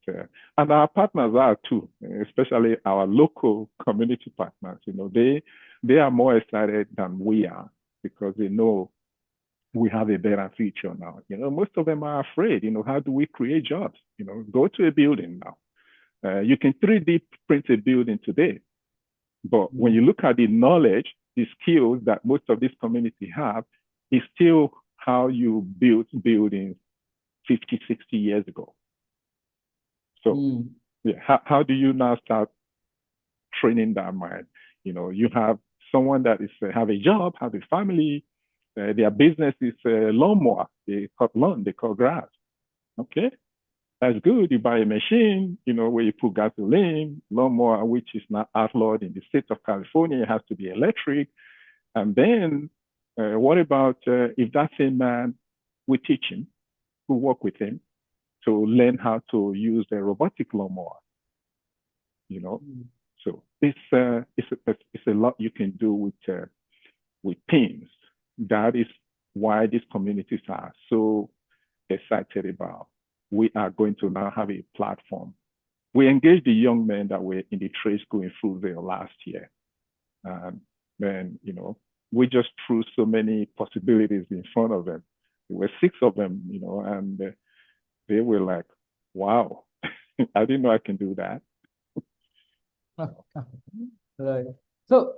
and our partners are too, especially our local community partners. They are more excited than we are because they know we have a better future now. Most of them are afraid. How do we create jobs? Go to a building now. You can 3D print a building today, but when you look at the knowledge, the skills that most of this community have, is still how you built buildings 50, 60 years ago. So yeah, how do you now start training that mind? You have someone that is have a job, have a family, their business is lawnmower. They cut lawn, they cut grass. Okay, that's good. You buy a machine, where you put gasoline, lawnmower, which is not outlawed in the state of California. It has to be electric. And then what about if that same man, we teach him, we work with him to learn how to use a robotic lawnmower, So it's a lot you can do with teams. That is why these communities are so excited about. We are going to now have a platform. We engaged the young men that were in the trade school in Fruitvale last year. Then, we just threw so many possibilities in front of them. There were 6 of them, and they were like, wow, I didn't know I can do that. Right. So,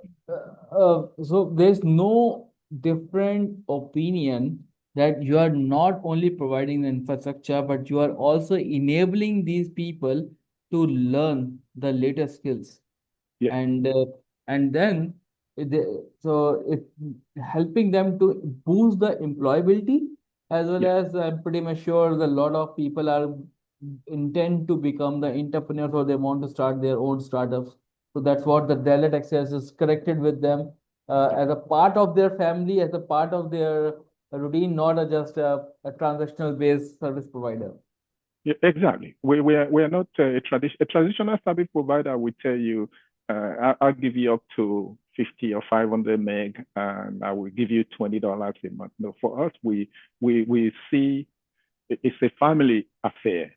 so there's no different opinion that you are not only providing the infrastructure, but you are also enabling these people to learn the latest skills. Yes. And then so it's helping them to boost the employability, as well Yes. as I'm pretty much sure that a lot of people are intend to become the entrepreneurs, or they want to start their own startups. So that's what the Deloitte Access is connected with them as a part of their family, as a part of their routine, not just a transactional based service provider. Yeah, exactly. We are not a traditional service provider. We tell you, I'll give you up to 50 or 500 meg, and I will give you $20 a month. No, for us, we see it's a family affair,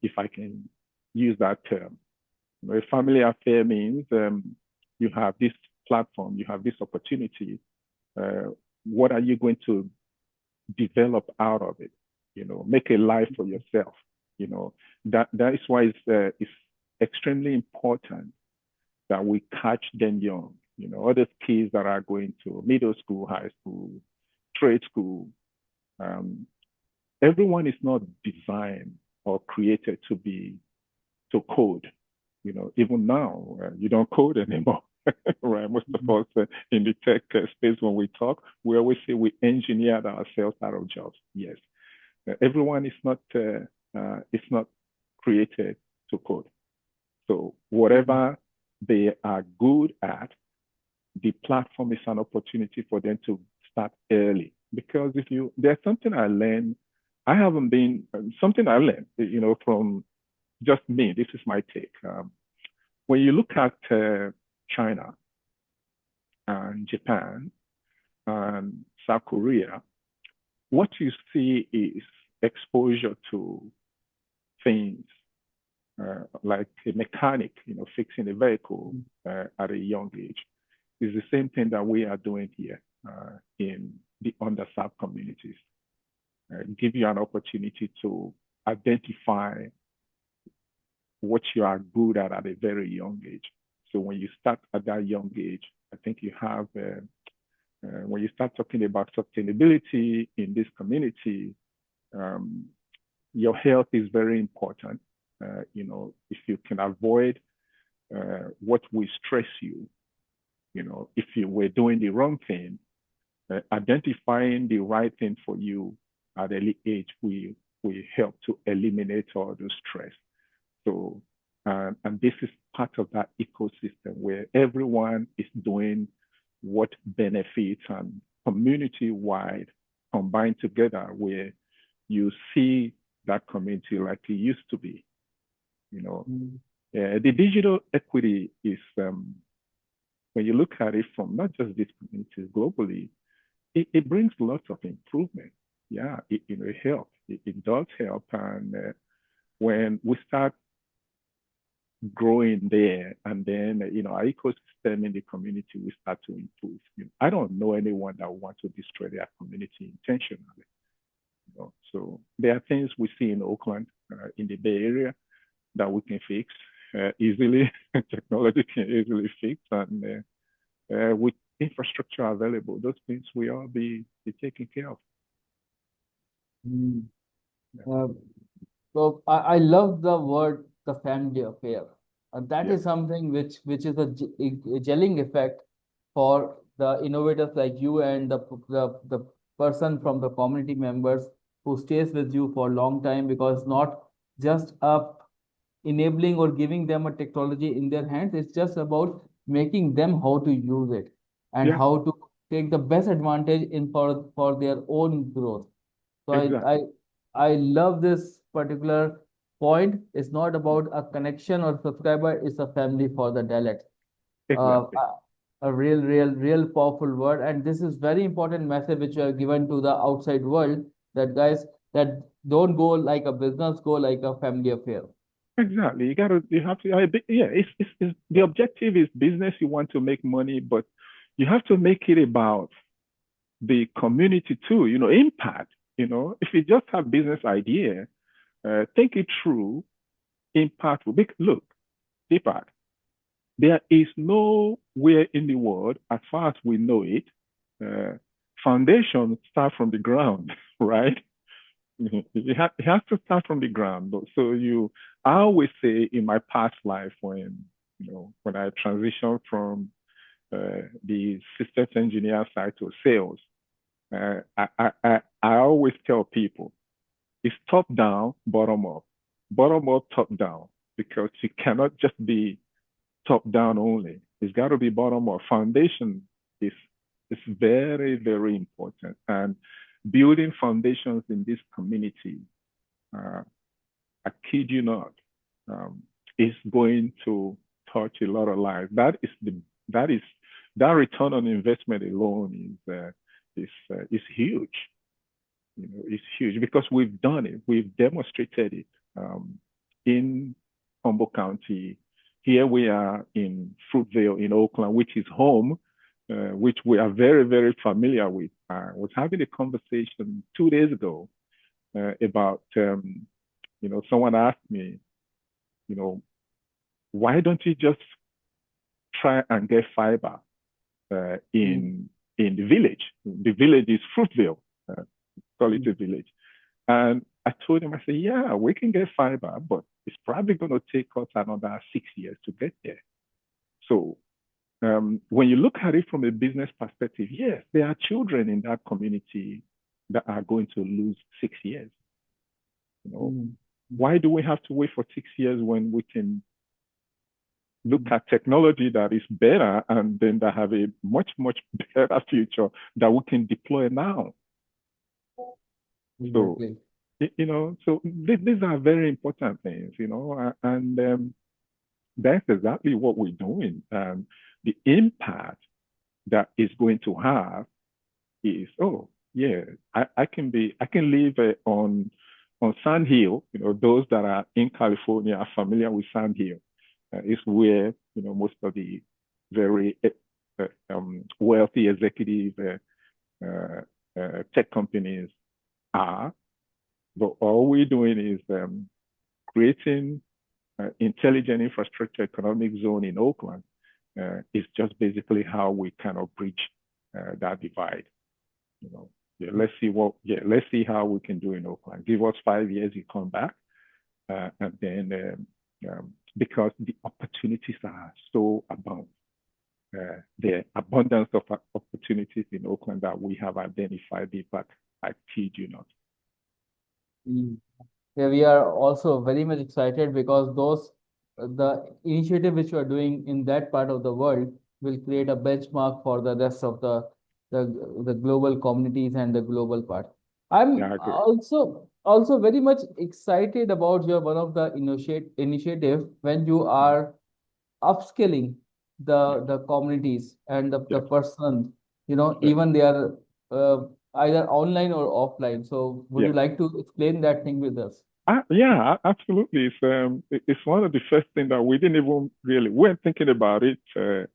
if I can use that term. A family affair means you have this platform, you have this opportunity. What are you going to develop out of it? Make a life for yourself. That is why it's extremely important that we catch them young. Other kids that are going to middle school, high school, trade school, everyone is not designed or created to code. Even now, you don't code anymore, right? Most of us in the tech space, when we talk, we always say we engineered ourselves out of jobs. Yes, everyone is not created to code. So whatever they are good at, the platform is an opportunity for them to start early. Because there's something I learned, something I learned, from just me. This is my take. When you look at China and Japan and South Korea, what you see is exposure to things like a mechanic, fixing a vehicle at a young age. Is the same thing that we are doing here in the underserved communities. Give you an opportunity to identify what you are good at a very young age. So when you start at that young age, I think you have, when you start talking about sustainability in this community, your health is very important. If you can avoid what will stress you. If you were doing the wrong thing, identifying the right thing for you at early age will help to eliminate all the stress. So, and this is part of that ecosystem where everyone is doing what benefits and community-wide combined together, where you see that community like it used to be. The digital equity is, when you look at it from not just this community globally, it brings lots of improvement. Yeah, it helps. It does help. And when we start growing there, and then our ecosystem in the community will start to improve. I don't know anyone that wants to destroy their community intentionally. So there are things we see in Oakland, in the Bay Area, that we can fix easily. Technology can easily fix, and with infrastructure available, those things will all be taken care of. So I love the word, the family affair. And that is something which is a gelling effect for the innovators like you and the person from the community members who stays with you for a long time, because not just enabling or giving them a technology in their hands, it's just about making them how to use it and how to take the best advantage for their own growth. So exactly. I love this particular point. It's not about a connection or subscriber, it's a family for the dialect. Exactly. A real powerful word. And this is very important message which you have given to the outside world, that guys, that don't go like a business, go like a family affair. Exactly. You have to, it's the objective is business. You want to make money, but you have to make it about the community too, impact. If you just have business idea, think it through, impact will be, look, Deepak, there is nowhere in the world, as far as we know it, foundation start from the ground, right? It has to start from the ground. So I always say in my past life, when I transitioned from the systems engineer side to sales, I always tell people it's top down, bottom up, top down, because you cannot just be top down only. It's got to be bottom up. Foundation is very, very important, and building foundations in this community, I kid you not, is going to touch a lot of lives. That return on investment alone is huge. It's huge because we've done it. We've demonstrated it in Humboldt County. Here we are in Fruitvale in Oakland, which is home, which we are very, very familiar with. I was having a conversation 2 days ago about, someone asked me, why don't you just try and get fiber in the village? The village is Fruitvale, call it a village. And I told him, I said, yeah, we can get fiber, but it's probably going to take us another 6 years to get there. So when you look at it from a business perspective, yes, there are children in that community that are going to lose 6 years. Why do we have to wait for 6 years when we can look at technology that is better and then that have a much, much better future that we can deploy now? Exactly. So these are very important things, and that's exactly what we're doing. The impact that is going to have is, I can live on Sand Hill. Those that are in California are familiar with Sand Hill. It's where most of the very wealthy executive tech companies are. But all we're doing is creating intelligent infrastructure economic zone in Oakland. Is just basically how we kind of bridge that divide. Let's see how we can do in Oakland. Give us 5 years, you come back, and then because the opportunities are so abound. The abundance of opportunities in Oakland that we have identified, Deepak, I kid you not. Mm. Yeah, we are also very much excited because the initiative which you are doing in that part of the world will create a benchmark for the rest of the global communities and the global part. Yeah, I'm I agree. also very much excited about your one of the initiative when you Mhm. are upskilling Yes, the communities and the yes, person, yes, even they are either online or offline. So would you yes. like to explain that thing with us? Yeah, absolutely. It's one of the first things that we didn't even really we weren't thinking about it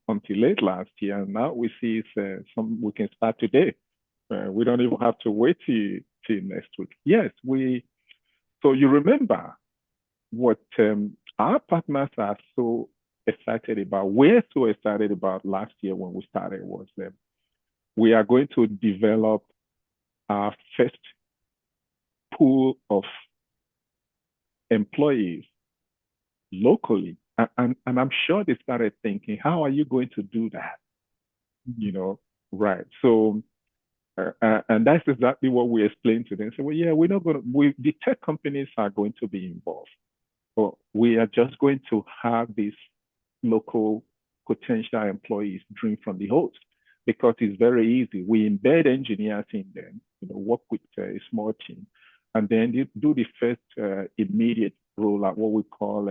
until late last year, and now we see it's some we can start today. We don't even have to wait till next week. Yes, we. So you remember what our partners are so excited about. We're so excited about last year when we started was we are going to develop our first pool of employees locally. And I'm sure they started thinking, how are you going to do that? You know, right. So, and that's exactly what we explained to them. So, well, yeah, we're not going to, the tech companies are going to be involved, but we are just going to have these local potential employees drink from the hose because it's very easy. We embed engineers in them, work with a small team, and then you do the first immediate rollout, what we call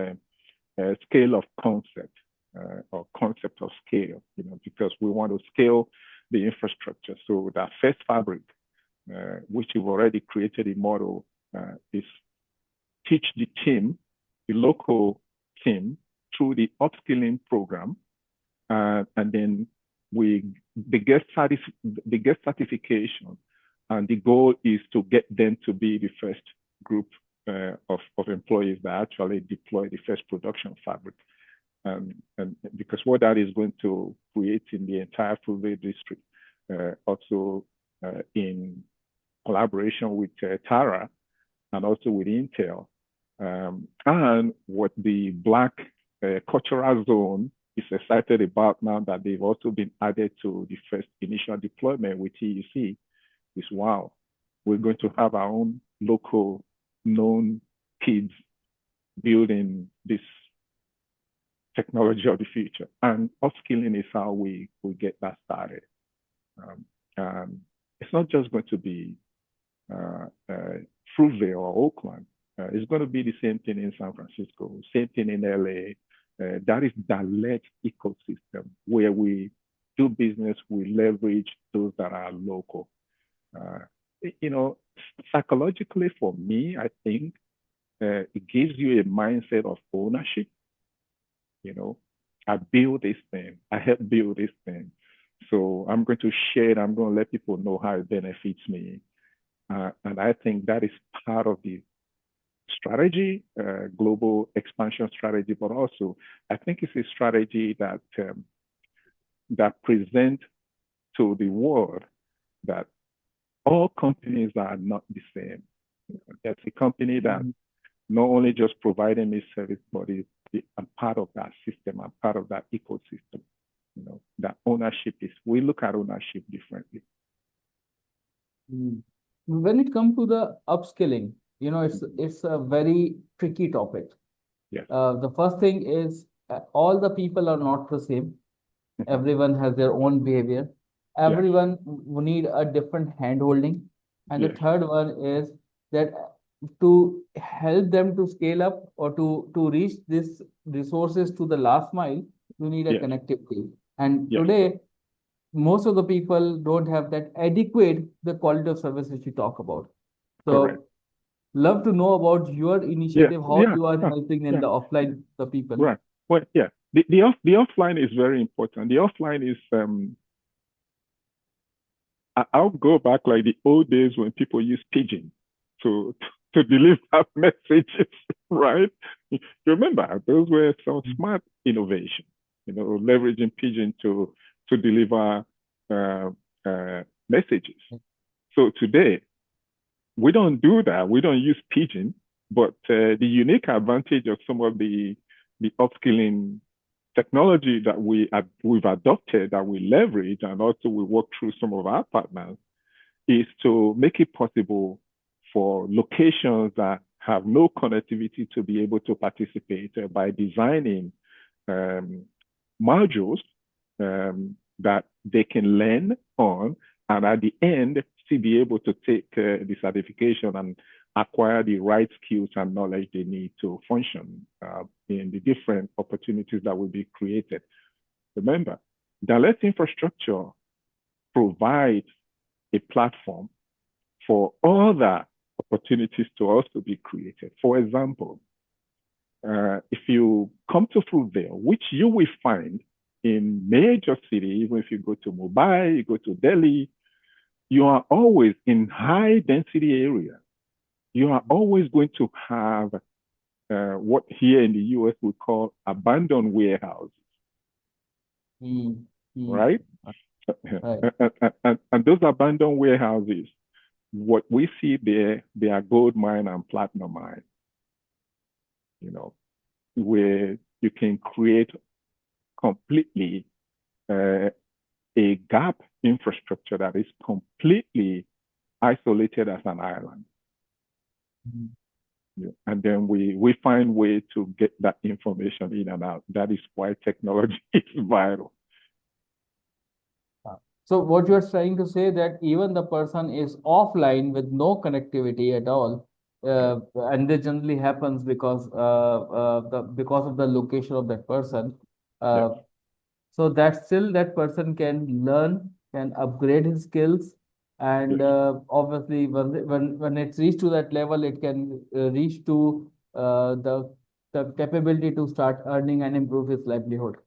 scale of concept or concept of scale, because we want to scale the infrastructure. So that first fabric, which you've already created a model, is teach the team, the local team, through the upskilling program, and then we they get certification, and the goal is to get them to be the first group of employees that actually deploy the first production fabric. And because what that is going to create in the entire Fulvey district, also in collaboration with Tara and also with Intel, and what the Black cultural zone is excited about now that they've also been added to the first initial deployment with TUC is wow, we're going to have our own local known kids building this technology of the future. And upskilling is how we get that started. It's not just going to be Fruitvale or Oakland. It's going to be the same thing in San Francisco, same thing in LA. That is direct ecosystem where we do business, we leverage those that are local. Uh, you know, Psychologically for me, I think it gives you a mindset of ownership. You know, I build this thing, I help build this thing. So I'm going to share it, I'm going to let people know how it benefits me. And I think that is part of the strategy, global expansion strategy, but also I think it's a strategy that presents to the world that all companies are not the same. There's a company that not only just providing me service, but I'm part of that system, I'm part of that ecosystem. That ownership is, we look at ownership differently. When it comes to the upskilling, it's a very tricky topic. Yes. The first thing is all the people are not the same. Everyone has their own behavior. Everyone will need a different hand holding. And the third one is that to help them to scale up or to reach these resources to the last mile, you need a connectivity. And today, most of the people don't have that adequate the quality of service which you talk about. So Correct. love to know about your initiative, how you are helping in the offline the people. Right. Well, yeah. The offline is very important. The offline is I'll go back like the old days when people used pigeon to deliver messages, right? You remember those were some smart innovation, leveraging pigeon to deliver messages. So today we don't do that. We don't use pigeon, but the unique advantage of some of the the upskilling technology that we've adopted, that we leverage, and also we work through some of our partners, is to make it possible for locations that have no connectivity to be able to participate by designing modules that they can learn on, and at the end, still be able to take the certification and acquire the right skills and knowledge they need to function in the different opportunities that will be created. Remember, direct infrastructure provides a platform for other opportunities to also be created. For example, if you come to Fruitvale, which you will find in major cities, even if you go to Mumbai, you go to Delhi, you are always in high density areas. You are always going to have what here in the US we call abandoned warehouses, right? And those abandoned warehouses, what we see there, they are gold mine and platinum mine, where you can create completely a gap infrastructure that is completely isolated as an island. And then we find way to get that information in and out. That is why technology is vital. So what you're trying to say that even the person is offline with no connectivity at all, and this generally happens because of the location of that person. So that still that person can learn, can upgrade his skills, and obviously when it's reached to that level, it can reach to the capability to start earning and improve his livelihood.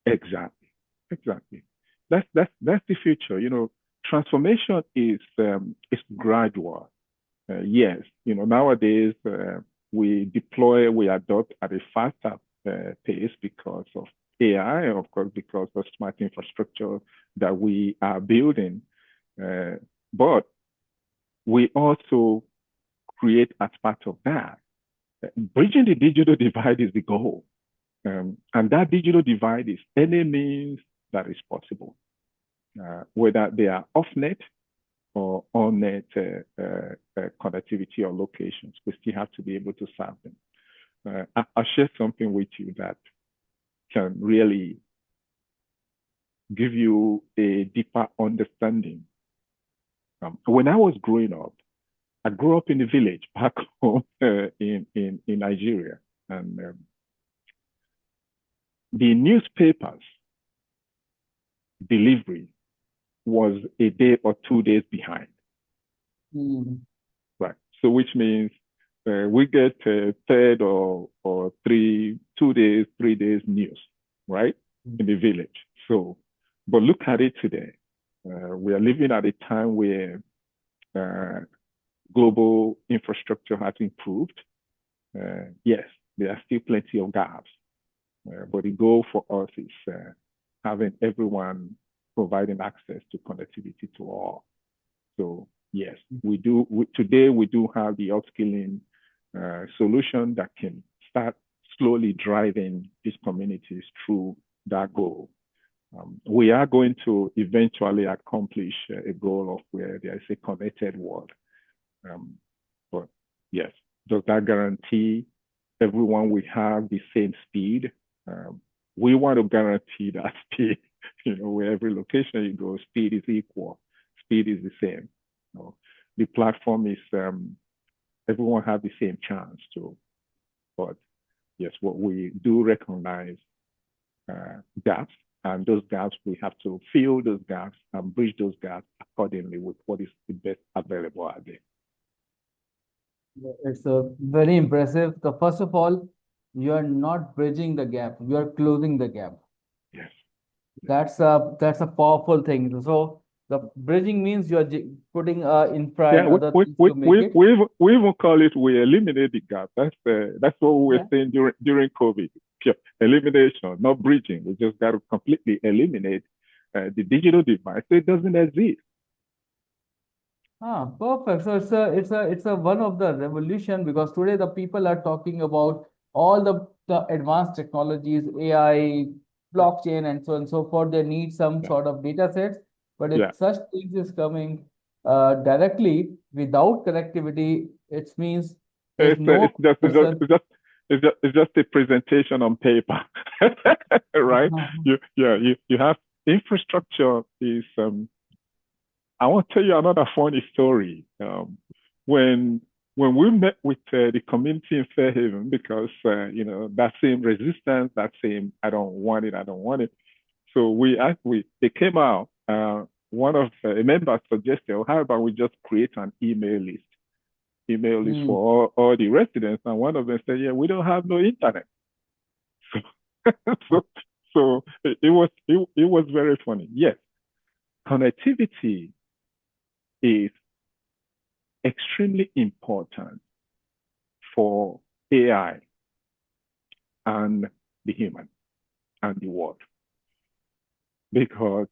Exactly. That's the future. Transformation is gradual. Yes, nowadays we adopt at a faster pace because of AI, of course, because of smart infrastructure that we are building. But we also create as part of that. Bridging the digital divide is the goal. And that digital divide is any means that is possible, whether they are off-net or on-net connectivity or locations. We still have to be able to serve them. I'll share something with you that can really give you a deeper understanding. When I was growing up, I grew up in a village back home in Nigeria, and the newspapers delivery was a day or 2 days behind. Right. So which means we get third or 2 days, 3 days news, right, in the village. So, but look at it today. We are living at a time where global infrastructure has improved. Yes, there are still plenty of gaps, but the goal for us is having everyone providing access to connectivity to all. So yes, today we do have the upskilling solution that can start slowly driving these communities through that goal. We are going to eventually accomplish a goal of where there is a connected world. But yes, does that guarantee everyone will have the same speed? We want to guarantee that speed, where every location you go, speed is equal, speed is the same. The platform is, everyone have the same chance to, but yes, what we do recognize gaps, and those gaps, we have to fill those gaps and bridge those gaps accordingly with what is the best available out there. It's very impressive. So first of all, you are not bridging the gap, you are closing the gap. Yes. That's a powerful thing. So the bridging means you are putting infra and other things to make it. We even call it, we eliminate the gap. That's what we were saying during COVID. Elimination, not bridging. We just got to completely eliminate the digital divide so it doesn't exist. Perfect. So it's a one of the revolution, because today the people are talking about all the advanced technologies, AI, blockchain, and so on and so forth. They need some Yeah. sort of data sets. But Yeah. if such things is coming directly without connectivity, it means there's no person. It's just a presentation on paper, right? You have infrastructure is. I want to tell you another funny story. When when we met with the community in Fairhaven, because that same resistance, that same I don't want it, I don't want it. So they came out. One of a member suggested, well, how about we just create an email list Mm. for all the residents? And one of them said, yeah, we don't have no internet. So it was very funny. Yes, connectivity is extremely important for AI and the human and the world, because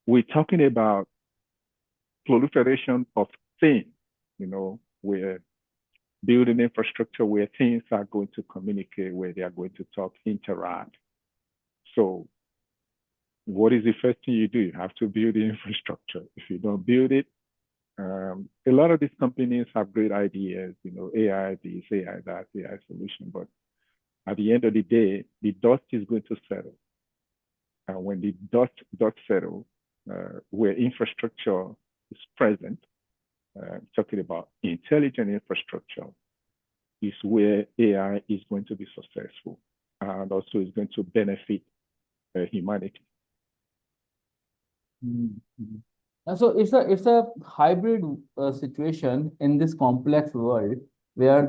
we're talking about proliferation of things. We're building infrastructure where things are going to communicate, where they are going to talk, interact. So what is the first thing you do? You have to build the infrastructure. If you don't build it, a lot of these companies have great ideas, AI this, AI that, AI solution, but at the end of the day, the dust is going to settle. And when the dust settles, where infrastructure is present, talking about intelligent infrastructure, is where AI is going to be successful and also is going to benefit humanity. Mm-hmm. So it's a hybrid situation in this complex world where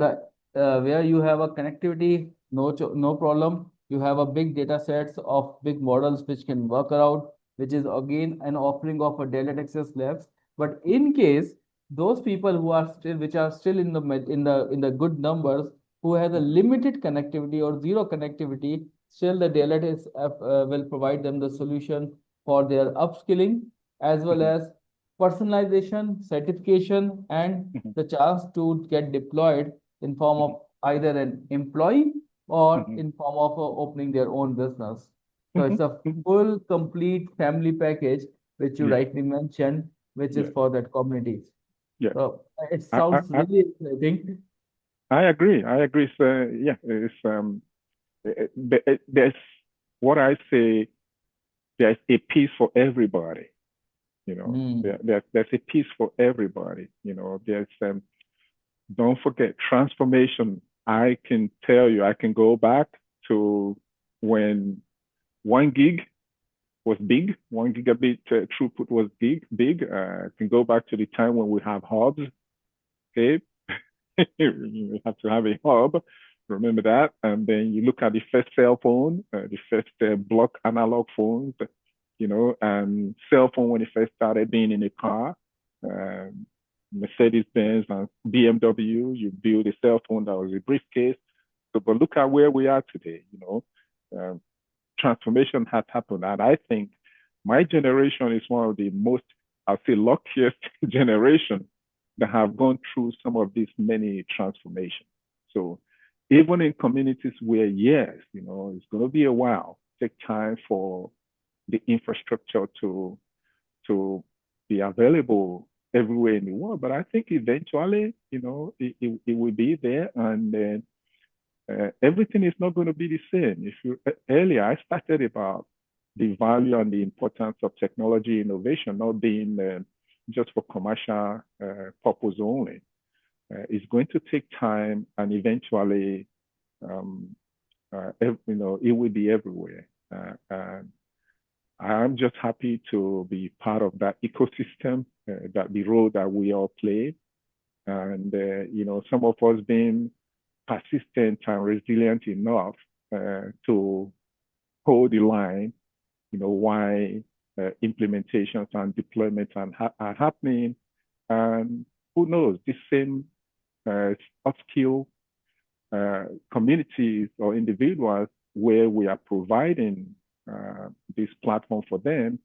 where you have a connectivity, no problem. You have a big data sets of big models which can work around, which is again an offering of a Dell Texas Labs. But in case those people which are still in the good numbers, who has a limited connectivity or zero connectivity, still the Dell will provide them the solution for their upskilling as well as personalization, certification, and the chance to get deployed in form of either an employee or in form of opening their own business. So it's a full, complete family package, which you Yeah, rightly mentioned, which is yeah, for that communities. yeah. So it I, I, sounds I really exciting. I agree. I agree. So yeah, there's what I say. There's a piece for everybody. Mm. There's a piece for everybody. There's don't forget transformation. I can tell you, I can go back to when 1 gig was big, 1 gigabit throughput was big. I can go back to the time when we have hubs. Okay, you have to have a hub. Remember that, and then you look at the first cell phone, the first block analog phones, and cell phone when it first started being in a car. Um, Mercedes Benz and BMW, you build a cell phone that was a briefcase. So, but look at where we are today. Um, Transformation has happened, and I think my generation is one of the most, I'll say, luckiest generation that have gone through some of these many transformations. So even in communities where, yes, it's going to be a while, take time for the infrastructure to be available everywhere in the world. But I think eventually, it will be there, and then everything is not going to be the same. Earlier, I started about the value and the importance of technology innovation not being just for commercial purpose only. It's going to take time, and eventually, it will be everywhere. And I'm just happy to be part of that ecosystem, that the role that we all play, and some of us being persistent and resilient enough to hold the line, why implementations and deployments are happening. And who knows, this same upskill communities or individuals where we are providing this platform for them,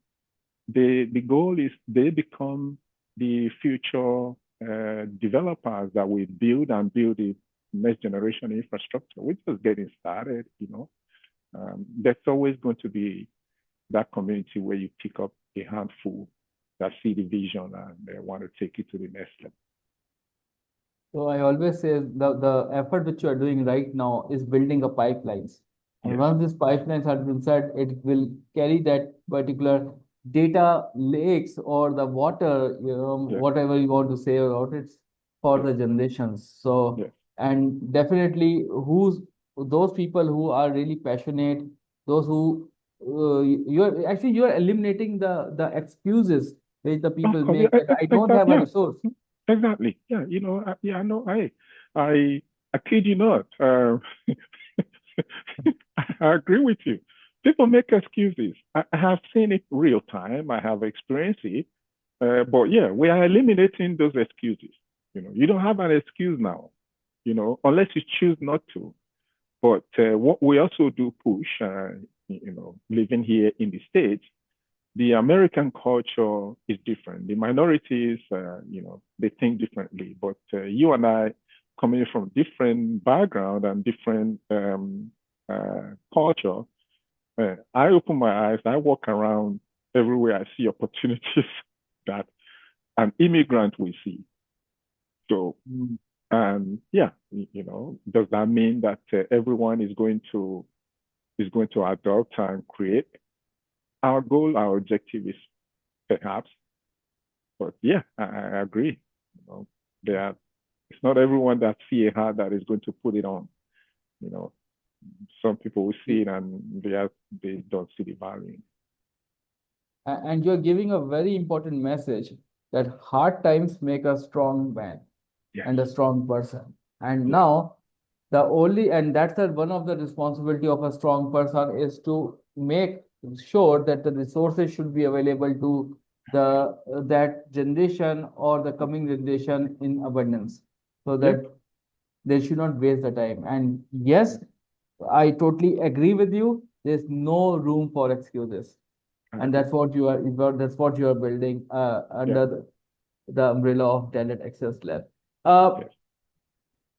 the goal is they become the future developers that we build next generation infrastructure. We're just getting started, there's always going to be that community where you pick up a handful that see the vision and they want to take it to the next level. So I always say the effort which you are doing right now is building a pipelines. And Yes. once these pipelines have been set, it will carry that particular data lakes or the water, Yes. whatever you want to say about it for Yes. the generations. So, Yes. and definitely those people who are really passionate, those who you're eliminating the excuses which the Of people course, yeah, make that I don't have a yeah, resource. exactly. Yeah, yeah, no, I kid you not. I agree with you. People make excuses. I have seen it real time. I have experienced it. But yeah, we are eliminating those excuses. You don't have an excuse now, unless you choose not to. But what we also do push, living here in the States, the American culture is different. The minorities, they think differently. But you and I, coming from different background and different culture, I open my eyes. I walk around everywhere. I see opportunities that an immigrant will see. So, yeah, does that mean that everyone is going to adopt and create? Our goal, our objective is perhaps, but yeah, I agree. It's not everyone that see a hat that is going to put it on. Some people will see it and they don't see the value. And you're giving a very important message that hard times make a strong man Yes. and a strong person. And Yes. now and that's one of the responsibility of a strong person is to make sure that the resources should be available to that generation or the coming generation in abundance, so that they should not waste the time. And yes, I totally agree with you. There's no room for excuses, and that's what you are building under the umbrella of Talent Access Lab. Yes.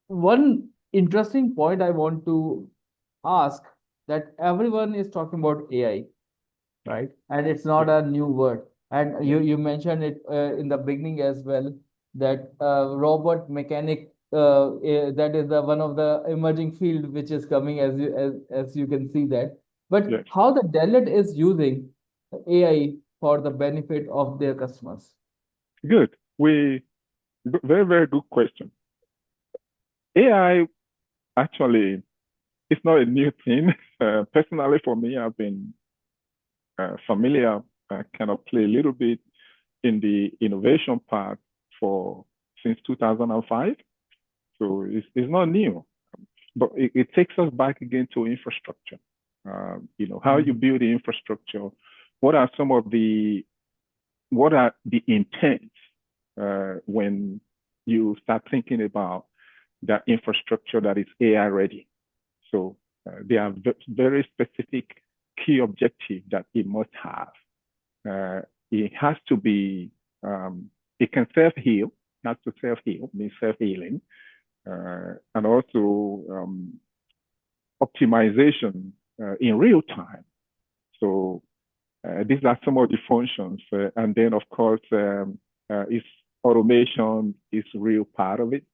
One interesting point I want to ask, that everyone is talking about AI, right? And it's not a new word. And you mentioned it in the beginning as well, that robot mechanic, that is the one of the emerging field which is coming, as you can see that. But Yes. how the Deloitte is using AI for the benefit of their customers? Good. Very, very good question. AI actually it's not a new thing. Personally, for me, I've been familiar, kind of play a little bit in the innovation part since 2005. So it's not new, but it takes us back again to infrastructure. How you build the infrastructure. What are the intents when you start thinking about that infrastructure that is AI ready? So there are very specific key objectives that it must have. It has to be, it can self-heal, has to self-heal, means self-healing, and also optimization in real time. So these are some of the functions. And then, of course, automation is a real part of it.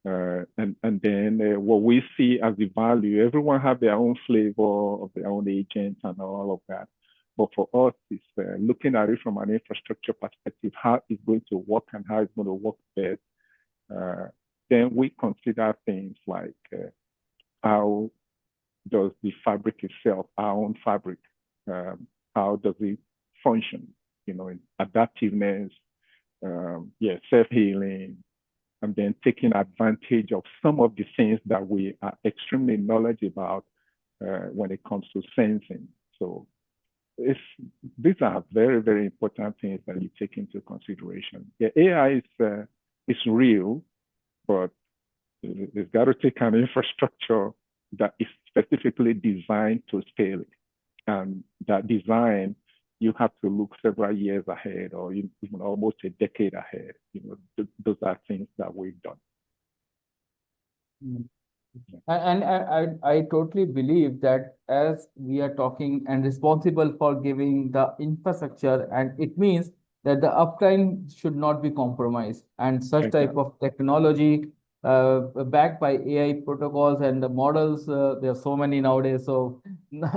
And then what we see as the value, everyone have their own flavor of their own agent and all of that. But for us, it's looking at it from an infrastructure perspective, how it's going to work and how it's going to work best. Then we consider things like how does the fabric itself, our own fabric, how does it function, in adaptiveness, self-healing, and then taking advantage of some of the things that we are extremely knowledgeable about when it comes to sensing. So these are very, very important things that you take into consideration. Yeah, AI is real, but it's got to take an infrastructure that is specifically designed to scale it. And that design, you have to look several years ahead or even almost a decade ahead. Those are things that we've done. Mm. And I totally believe that as we are talking and responsible for giving the infrastructure, and it means that the uptime should not be compromised. And such type Exactly. of technology, backed by AI protocols and the models, there are so many nowadays. So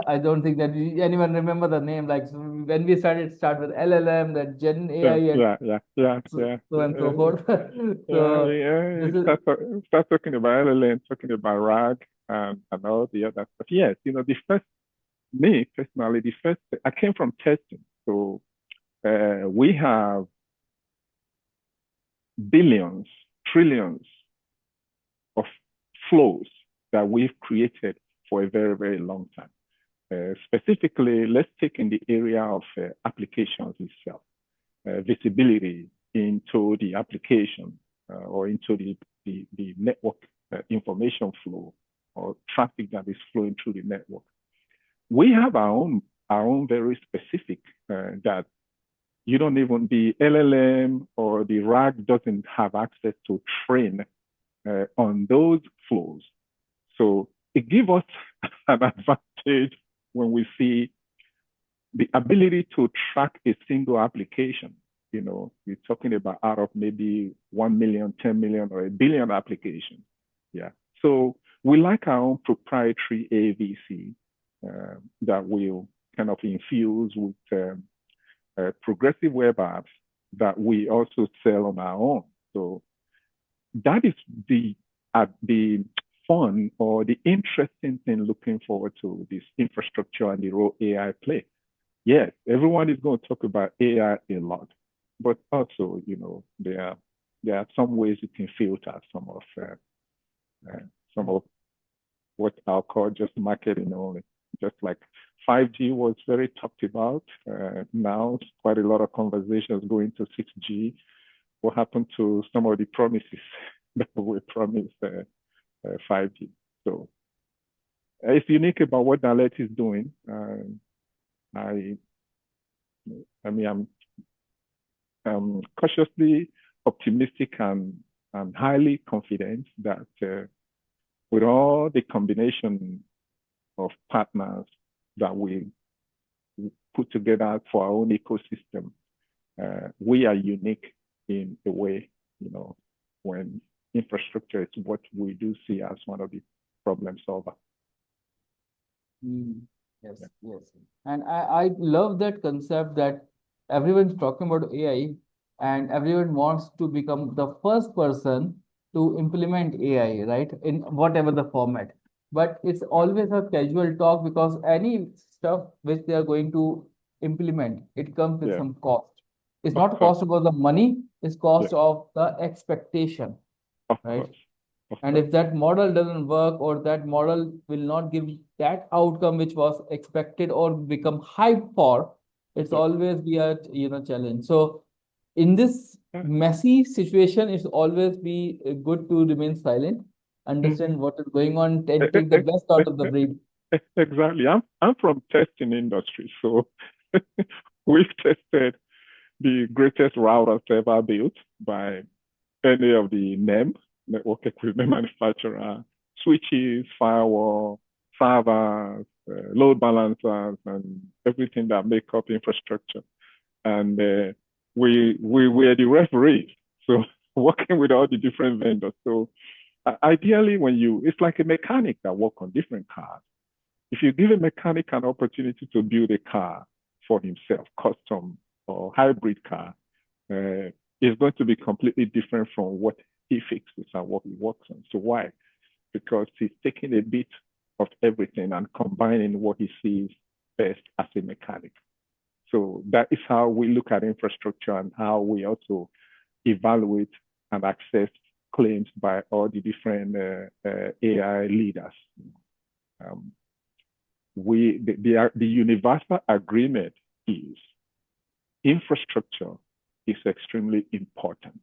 I don't think that anyone remember the name. Like when we start with LLM, that Gen Yeah, AI, and yeah, yeah, yeah, so, yeah. so and so forth. Yeah, So yeah. this You is. start talking about LLM, talking about RAG and all the other stuff. Yes, the first, me personally, the first, I came from testing. So we have billions, trillions of flows that we've created for a very, very long time. Specifically, let's take in the area of applications itself, visibility into the application or into the network information flow or traffic that is flowing through the network. We have our own very specific that you don't even the LLM or the RAG doesn't have access to train on those flows. So it gives us an advantage when we see the ability to track a single application. You're talking about out of maybe 1 million, 10 million, or a billion applications. Yeah. So we like our own proprietary AVC that will kind of infuse with progressive web apps that we also sell on our own. So that is the fun or the interesting thing looking forward to this infrastructure and the role AI play. Yes, everyone is going to talk about AI a lot, but also, there are some ways you can filter uh, some of what I'll call just marketing only. Just like 5G was very talked about. Now, quite a lot of conversations going to 6G. What happened to some of the promises that were promised 5G? So it's unique about what Dalet is doing. I, I mean, I'm cautiously optimistic and highly confident that with all the combination of partners that we put together for our own ecosystem, we are unique in a way, when infrastructure is what we do see as one of the problem solver. Mm, Yeah. yes, yes. And I love that concept that everyone's talking about AI and everyone wants to become the first person to implement AI, right? In whatever the format. But it's Yeah. always a casual talk because any stuff which they are going to implement, it comes with Yeah. some cost. It's Of not course. cost about the money, it's Yeah. cost of the expectation, Of right? course. Of And course. if that model doesn't work or that model will not give that outcome which was expected or become hype for, it's Yeah. always be a challenge. So in this Yeah. messy situation, it's always be good to remain silent, Mhm. understand what is going on, E- and e- take the e- best out of the e- breed. Exactly. I'm from testing industry, so we've tested the greatest routers ever built by any of the NEM, network equipment manufacturer, switches, firewall, servers, load balancers, and everything that make up infrastructure. And we were the referees, so working with all the different vendors. So ideally, it's like a mechanic that work on different cars. If you give a mechanic an opportunity to build a car for himself, custom or hybrid car, is going to be completely different from what he fixes and what he works on. So why? Because he's taking a bit of everything and combining what he sees best as a mechanic. So that is how we look at infrastructure and how we also evaluate and access claims by all the different AI leaders. Um, the universal agreement is infrastructure is extremely important.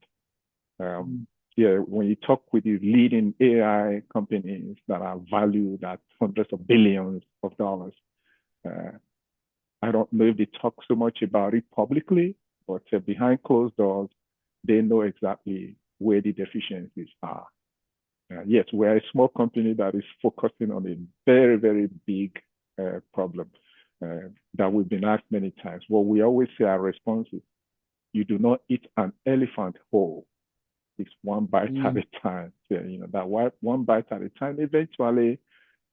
Um, Mm. yeah, when you talk with the leading AI companies that are valued at hundreds of billions of dollars, uh, I don't know if they talk so much about it publicly, but behind closed doors, they know exactly where the deficiencies are. Yes, we're a small company that is focusing on a very, very big problem that we've been asked many times. Well, we always say our response is, you do not eat an elephant whole. It's one bite at a time. So, that one bite at a time. Eventually,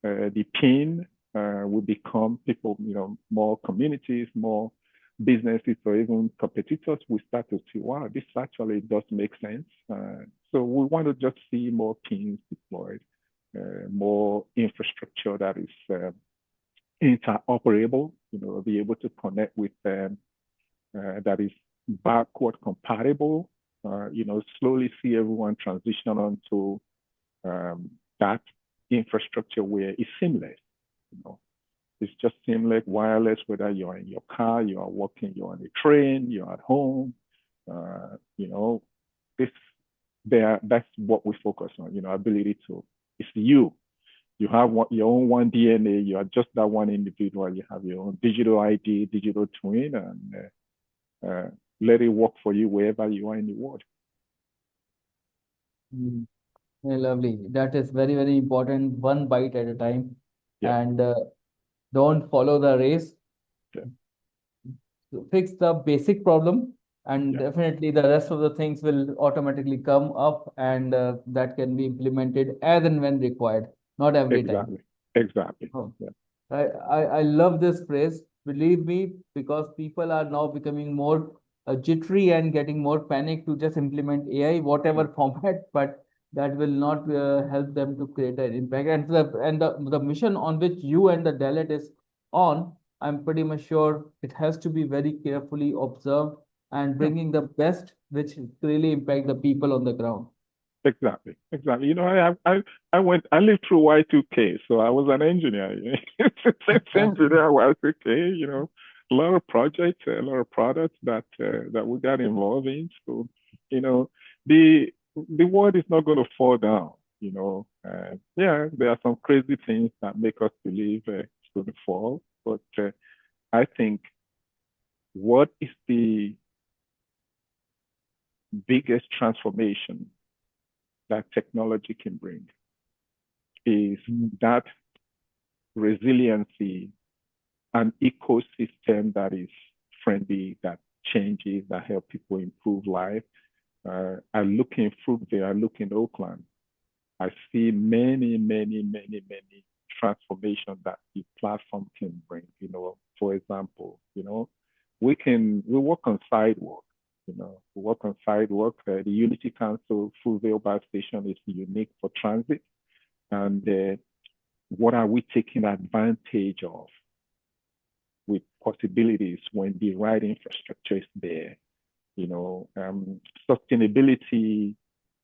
the pain will become people, more communities, more businesses, or even competitors will start to see, wow, this actually does make sense. So we want to just see more pins deployed, more infrastructure that is interoperable, be able to connect with them, that is backward compatible, slowly see everyone transition onto that infrastructure where it's seamless. It's just seamless, wireless, whether you're in your car, you are walking, you're on a train, you're at home. That's what we focus on. Ability to. It's you. You have your own one DNA. You are just that one individual. You have your own digital ID, digital twin, and let it work for you wherever you are in the world. Lovely. That is very, very important. One bite at a time. Yeah. And don't follow the race. Yeah. Fix the basic problem, and definitely the rest of the things will automatically come up, and that can be implemented as and when required, not every time. Exactly. Oh. Yeah. I love this phrase. Believe me, because people are now becoming more jittery and getting more panic to just implement AI, whatever format, but that will not help them to create an impact. And the mission on which you and the Dalet is on, I'm pretty much sure it has to be very carefully observed and bringing the best, which really impact the people on the ground. Exactly. I lived through Y2K, so I was an engineer. Same video Y2K, a lot of projects, a lot of products that we got involved in. So, the world is not going to fall down. There are some crazy things that make us believe it's going to fall, but I think what is the biggest transformation that technology can bring is that resiliency and ecosystem that is friendly, that changes, that help people improve life. I look in Fruitvale, I look in Oakland, I see many, many, many, many transformations that the platform can bring. For example, we work on sidewalk. We work on sidewalk. The Unity Council Fruitvale Bus Station is unique for transit. And what are we taking advantage of with possibilities when the right infrastructure is there? Sustainability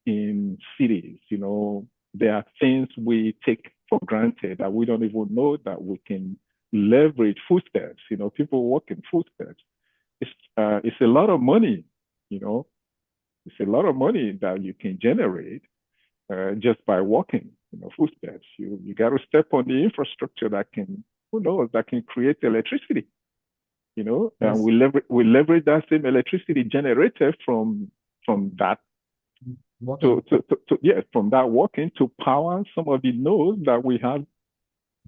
in cities. There are things we take for granted that we don't even know that we can leverage. Footsteps. People walk in footsteps. It's a lot of money. It's a lot of money that you can generate just by walking. Footsteps. You got to step on the infrastructure that can, that can create electricity. Yes. And we leverage that same electricity generated from that. From that walking to power some of the nodes that we have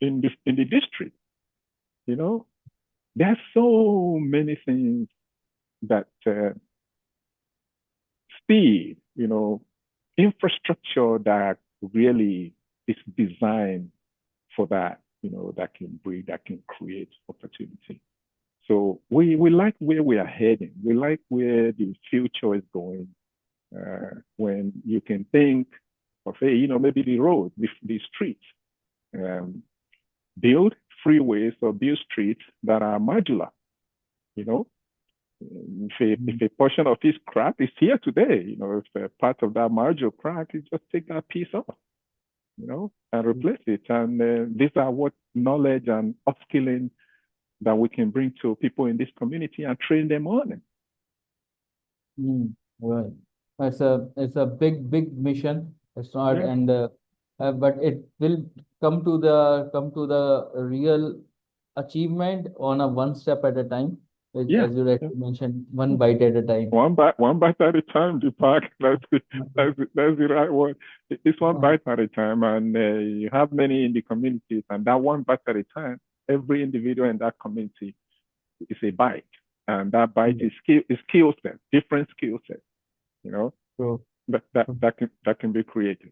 in the district. There's so many things that speed, infrastructure that really is designed for that, that can breed, that can create opportunity. So we like where we are heading. We like where the future is going. When you can think of, maybe the road, the streets, build freeways or build streets that are modular. If a portion of this crack is here today, if a part of that marginal crack, you just take that piece off, and replace it. And these are what knowledge and upskilling that we can bring to people in this community and train them on it. Right. It's a big mission. It's not, but it will come to the real achievement on a one step at a time. Yeah, as you yeah. rightly mentioned, one bite at a time. One bite at a time, Deepak. That's the right word. It's one Uh, bite at a time, and you have many in the communities, and that one bite at a time, every individual in that community is a bite, and that bite yeah. is skill set, different skill set. You know So that can be created.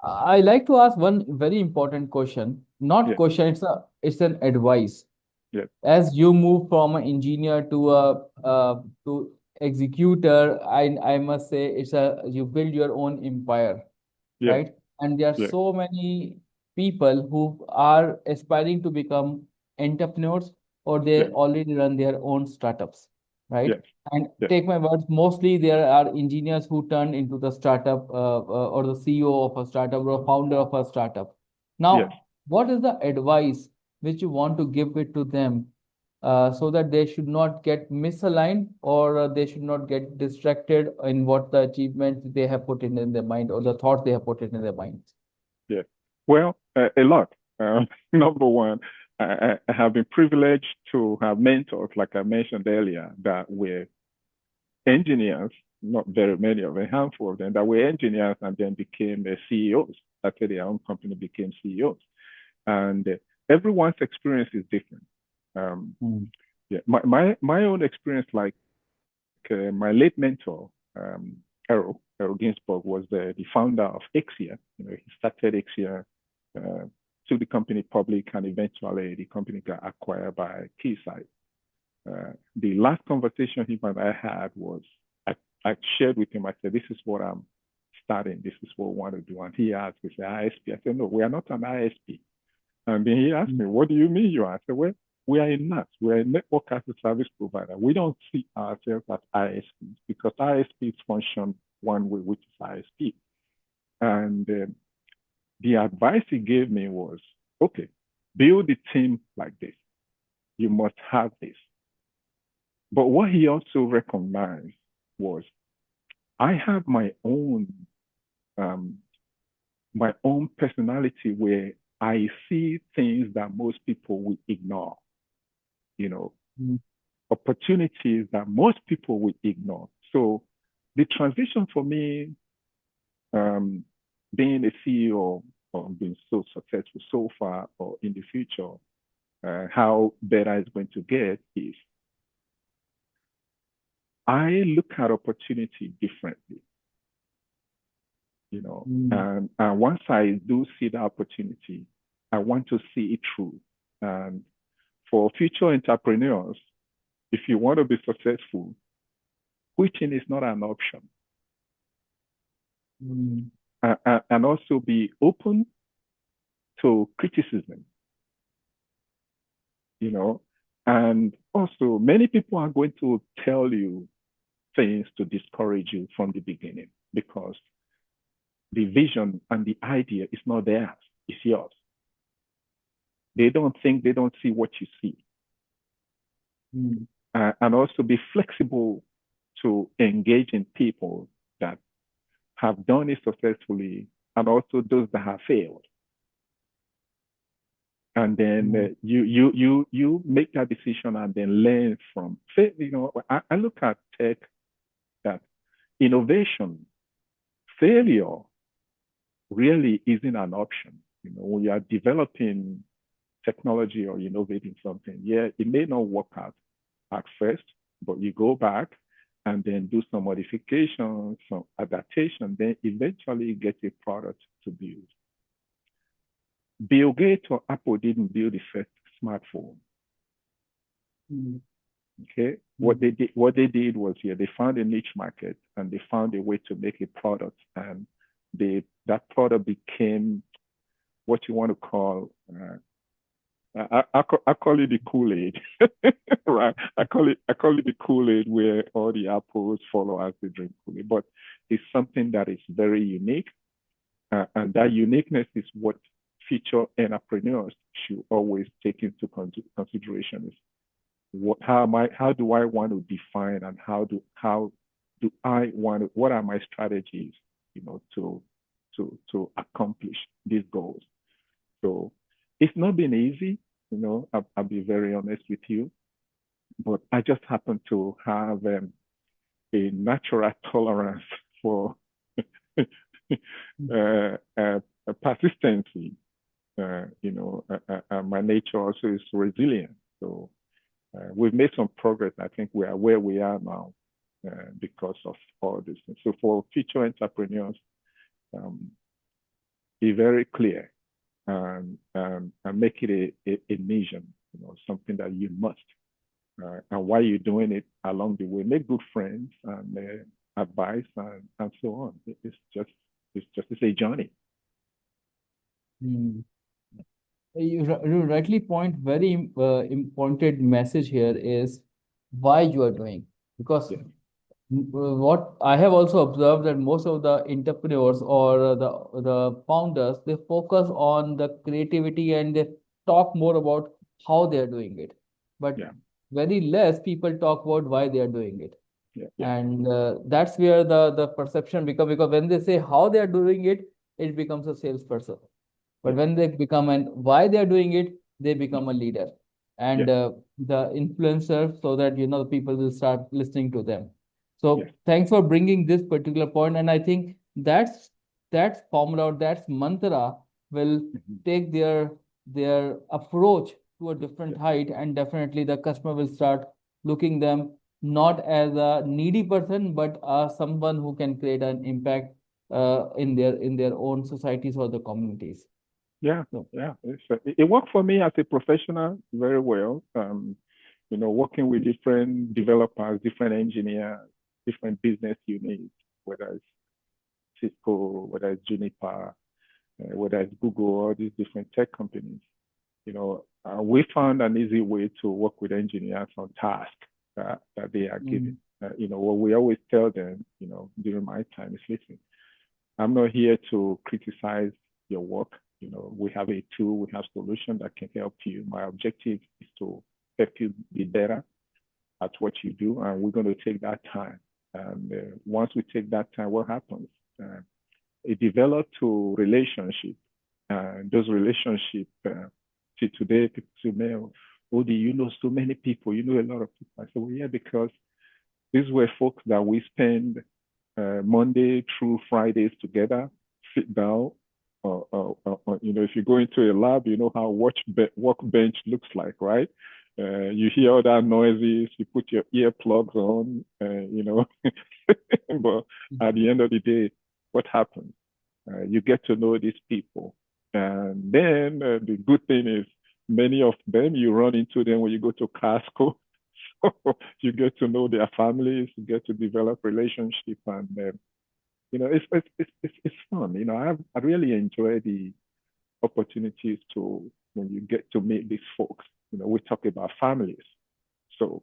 I like to ask one very important question. Not Yeah, question, it's an advice. yeah, As you move from an engineer to a to executor, I must say it's a you build your own empire, yeah, right? And there are yeah, so many people who are aspiring to become entrepreneurs or yeah, they already run their own startups, right? yes, And yeah, take my words, mostly there are engineers who turn into the startup or the CEO of a startup or a founder of a startup. yes. Now, what is the advice which you want to give it to them so that they should not get misaligned or they should not get distracted in what the achievements they have put in their mind or the thoughts they have put in their minds. Yeah. Well, a lot. Number one, I have been privileged to have mentors, like I mentioned earlier, that were engineers, not very many of them, a handful of them, that were engineers and then became CEOs. After their own company became CEOs. And everyone's experience is different. Um, Mm. yeah, my own experience, like my late mentor, Errol Ginsburg, was the founder of Exia. He started Exia, uh, took the company public, and eventually the company got acquired by Keysight. The last conversation he and I had was I shared with him. I said, "This is what I'm starting. This is what we want to do." And he asked, "Is it ISP?" I said, "No, we are not an ISP." And then he asked Mm. me, "What do you mean you are?" I said, "Well, we are a NAS. We're a network as a service provider. We don't see ourselves as ISPs because ISPs function one way, which is ISP." And the advice he gave me was, okay, build a team like this. You must have this. But what he also recognized was, I have um, my own personality where I see things that most people will ignore. You know, Mm. opportunities that most people would ignore. So the transition for me, um, being a CEO or being so successful so far or in the future, how better it's going to get is I look at opportunity differently, Mm. and once I do see the opportunity, I want to see it through. And for future entrepreneurs, if you want to be successful, quitting is not an option. Mm. And also be open to criticism, you know. And also, many people are going to tell you things to discourage you from the beginning because the vision and the idea is not theirs, it's yours. They don't see what you see. Mm. And also be flexible to engage in people that have done it successfully and also those that have failed. And then Mm. you make that decision and then learn from. I look at tech that innovation failure really isn't an option. When you are developing technology or innovating something, yeah, it may not work out at first, but you go back and then do some modifications, some adaptation, then eventually get a product to build. Bill Gates or Apple didn't build the first smartphone. Mm. Okay, Mm. what they did was, yeah, they found a niche market and they found a way to make a product, and that product became what you want to call. I call it the Kool-Aid, right? I call it the Kool-Aid where all the apples follow as they drink Kool-Aid, but it's something that is very unique, and that uniqueness is what future entrepreneurs should always take into consideration. Is how do I want to define, and how do I want to, what are my strategies, to accomplish these goals. So it's not been easy, I'll be very honest with you. but I just happen to have a natural tolerance for persistency. My nature also is resilient. So we've made some progress. I think we are where we are now because of all this. So for future entrepreneurs, um, be very clear and make it a mission, something that you must. And while you're doing it along the way, make good friends and advice and so on. It's a journey. Mm. You rightly point very important message here is why you are doing, because Yeah, what I have also observed that most of the entrepreneurs or the founders, they focus on the creativity and they talk more about how they are doing it, but yeah, very less people talk about why they are doing it. yeah, yeah, And that's where the perception becomes, because when they say how they are doing it, it becomes a salesperson. But yeah, when they become and why they are doing it, they become a leader yeah, and the influencer, so that the people will start listening to them. yes. So thanks for bringing this particular point, and I think that's formula, that's mantra will Mhm. take their approach to a different Yeah, height, and definitely the customer will start looking them not as a needy person, but someone who can create an impact in their own societies or the communities. yeah, So, yeah. It worked for me as a professional very well. Working with different developers, different engineers, different business units, whether it's Cisco, whether it's Juniper, whether it's Google, all these different tech companies. We found an easy way to work with engineers on tasks that they are given. mm, What we always tell them, during my time is, listen, I'm not here to criticize your work. We have a tool, we have solution that can help you. My objective is to help you be better at what you do, and we're going to take that time. And once we take that time, what happens? It developed to relationship, and those relationships. See, today people say, "Man, Odi, you know so many people. You know a lot of people." I said, "Well, yeah, because these were folks that we spend Monday through Fridays together, sit down. If you go into a lab, you know how workbench looks like, right? You hear all that noises, you put your earplugs on, but at the end of the day, what happens? You get to know these people. And then the good thing is, many of them, you run into them when you go to Costco. You get to know their families, you get to develop relationship, and it's fun. I really enjoy the opportunities to when you get to meet these folks. We talk about families, so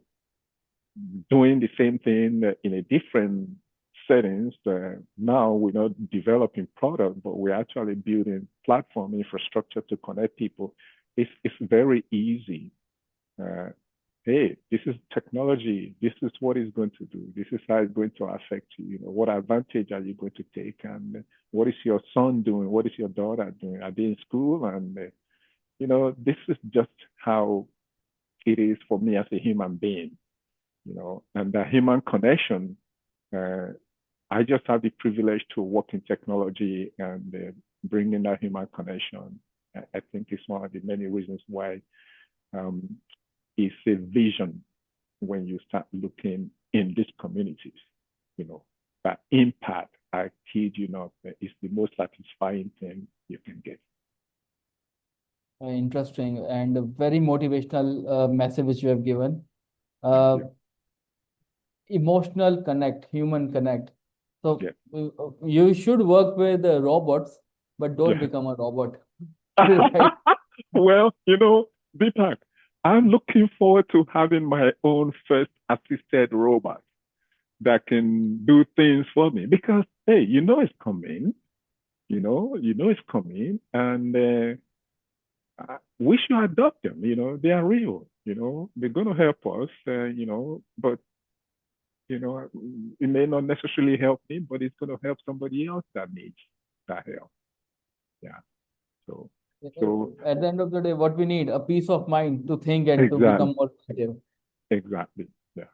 doing the same thing in a different settings. Now we're not developing product, but we're actually building platform infrastructure to connect people. It's very easy. Uh, hey, this is technology. This is what it's going to do. This is how it's going to affect you. What advantage are you going to take? And what is your son doing? What is your daughter doing? Are they in school? And, this is just how it is for me as a human being, and the human connection. Uh, I just have the privilege to work in technology and bringing that human connection. I think it's one of the many reasons why um, it's a vision when you start looking in these communities, that impact, I kid you not, is the most satisfying thing you can get. interesting and a very motivational message which you have given. Thank Uh, you. Emotional connect, human connect. So Yeah. you should work with robots, but don't Yeah. become a robot, right? Well, Deepak, I'm looking forward to having my own first assisted robot that can do things for me because, hey, it's coming, it's coming, and we should adopt them. They are real. They're going to help us. But it may not necessarily help me, but it's going to help somebody else that needs that help. Yeah. So, so At the end of the day, what we need, a peace of mind to think and to exactly, become more creative. Exactly. Yeah.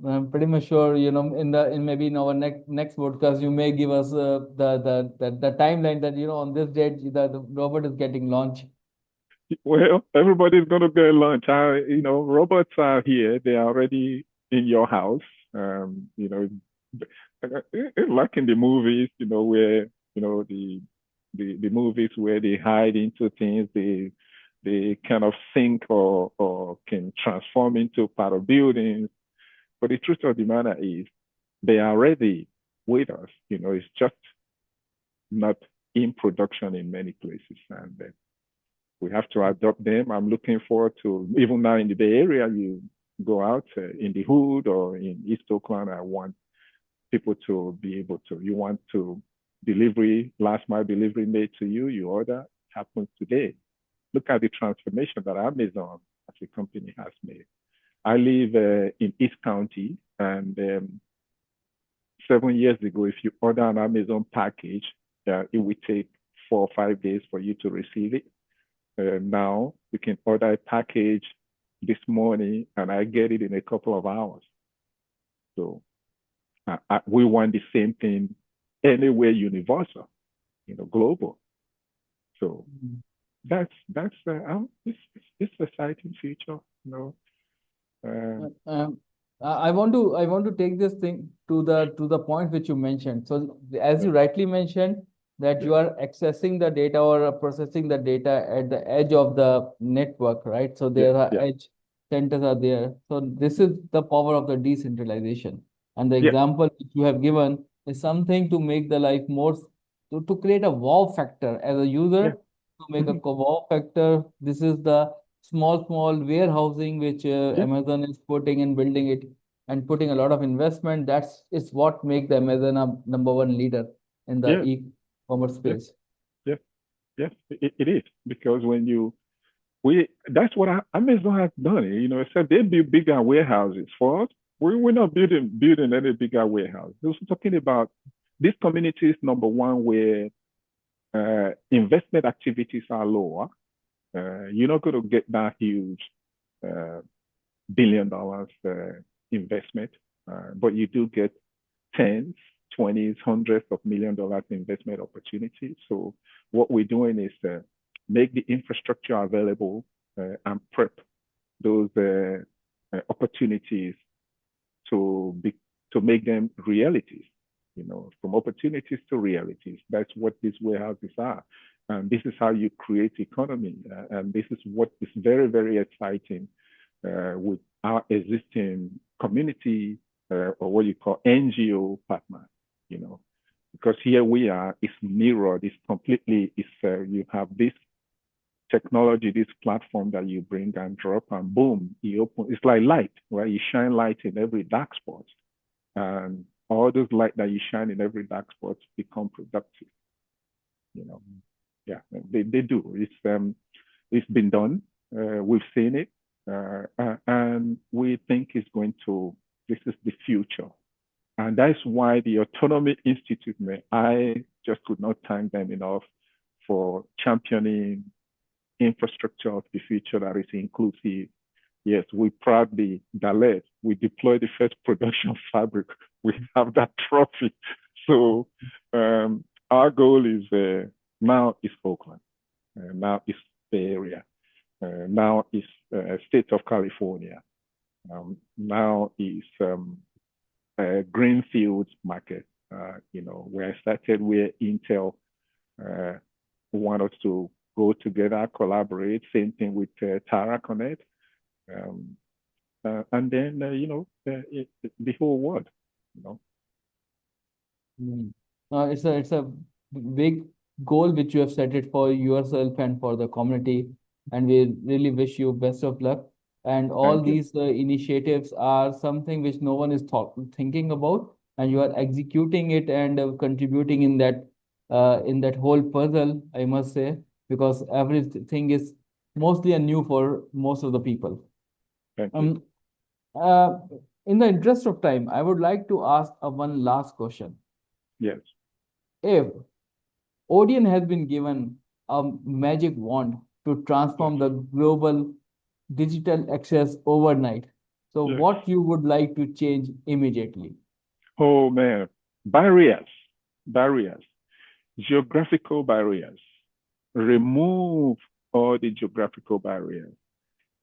I'm pretty much sure, in maybe in our next podcast, you may give us the timeline that on this date the robot is getting launched. Well, everybody's gonna get lunch. Robots are here. They are already in your house. Like in the movies, where the movies where they hide into things, they kind of sink or can transform into part of buildings. But the truth of the matter is, they are already with us. It's just not in production in many places, and we have to adopt them. I'm looking forward to, even now in the Bay Area, you go out in the hood or in East Oakland. I want people to be able to, you want to last mile delivery made to you, you order, happens today. Look at the transformation that Amazon as a company has made. I live in East County, and 7 years ago, if you order an Amazon package, it would take 4 or 5 days for you to receive it. Now you can order a package this morning and I get it in a couple of hours. So we want the same thing anywhere, universal, global. So that's it's exciting future. I want to take this thing to the point which you mentioned. So as you rightly mentioned, that you are accessing the data or processing the data at the edge of the network, right? So there are edge centers are there. So this is the power of the decentralization. And the example which you have given is something to make the life more, to create a wow factor as a user, to make a wow factor. This is the small warehousing which Amazon is putting and building it and putting a lot of investment. That's is what make the Amazon a #1 leader in the e-commerce space. Yes, it is, because that's what Amazon has done. Except they build bigger warehouses for us. We're not building any bigger warehouse. We're talking about this community is #1 where investment activities are lower. You're not going to get that huge $1 billion investment, but you do get tens, 20s, hundreds of $1 million investment opportunities. So what we're doing is make the infrastructure available and prep those opportunities to make them realities. From opportunities to realities. That's what these warehouses are. And this is how you create economy. And this is what is very, very exciting with our existing community or what you call NGO partners, because here we are, it's mirrored, it's completely, you have this technology, this platform that you bring and drop and boom, you open, it's like light, right? You shine light in every dark spot. And all those light that you shine in every dark spot become productive. They do. It's been done. We've seen it, and we think this is the future, and that's why the Autonomy Institute, I just could not thank them enough for championing infrastructure of the future that is inclusive. Yes, we proudly, Dalet, we deployed the first production fabric. We have that trophy. So our goal is now is Oakland, now is Bay Area, now is state of California, now is Greenfield market. Where I started, where Intel want us to go together, collaborate. Same thing with Tara Connect. And then the whole world. It's a big goal which you have set it for yourself and for the community, and we really wish you best of luck. And all these initiatives are something which no one is thinking about, and you are executing it and contributing in that whole puzzle, I must say, because everything is mostly new for most of the people. In the interest of time, I would like to ask one last question. Yes. If ODION has been given a magic wand to transform the global digital access overnight, So Yes. what you would like to change immediately? Oh man, barriers, barriers, geographical barriers. Remove all the geographical barriers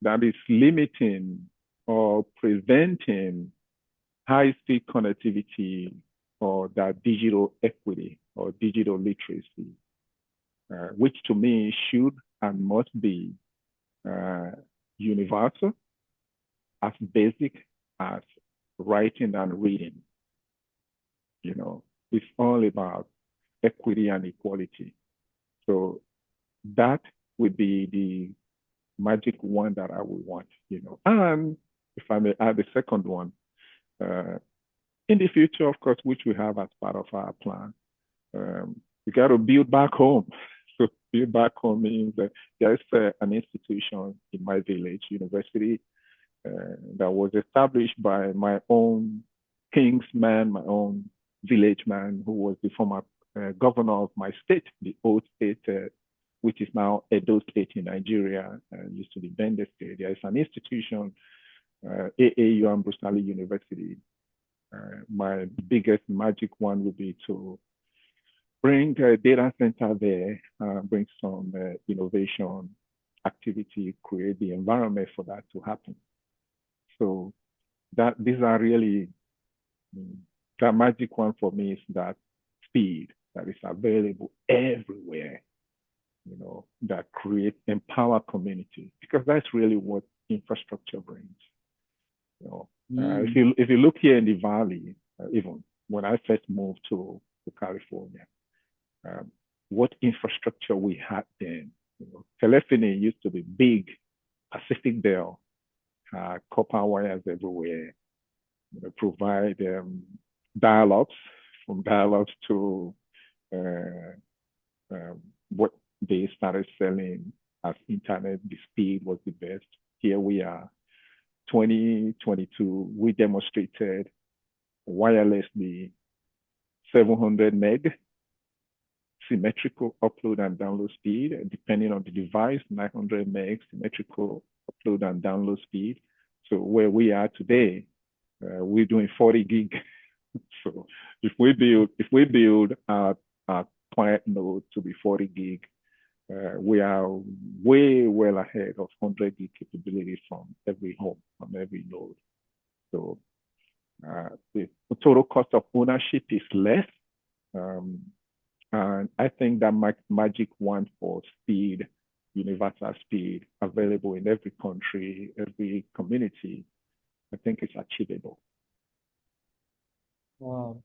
that is limiting or preventing high-speed connectivity or that digital equity or digital literacy, which to me should and must be uh, universal, as basic as writing and reading. You know, it's all about equity and equality. So that would be the magic one that I would want, you know. And if I may add the second one, uh, in the future, of course, which we have as part of our plan, we got to build back home. So build back home means that there's an institution in my village, university, that was established by my own king's man, my own village man, who was the former governor of my state, the old state, which is now Edo State in Nigeria, used to be Bende State. There is an institution, AAU Ambrosali University. My biggest magic one would be to bring a data center there, bring some innovation activity, create the environment for that to happen. So that these are really the magic one for me is that speed that is available everywhere, you know, that create empower community, because that's really what infrastructure brings. You know, if you look here in the valley, even when I first moved to California, what infrastructure we had then. You know, telephony used to be big, Pacific Bell, copper wires everywhere. You know, provide dial-ups, from dial-ups to what they started selling as internet. The speed was the best. Here we are, 2022. We demonstrated wirelessly 700 meg symmetrical upload and download speed, depending on the device, 900 meg symmetrical upload and download speed. So where we are today, we're doing 40 gig. So if we build our client node to be 40 gig, we are way well ahead of 100 gig capability from every home, from every node. So the total cost of ownership is less. And I think that magic one for speed, universal speed, available in every country, every community, I think it's achievable.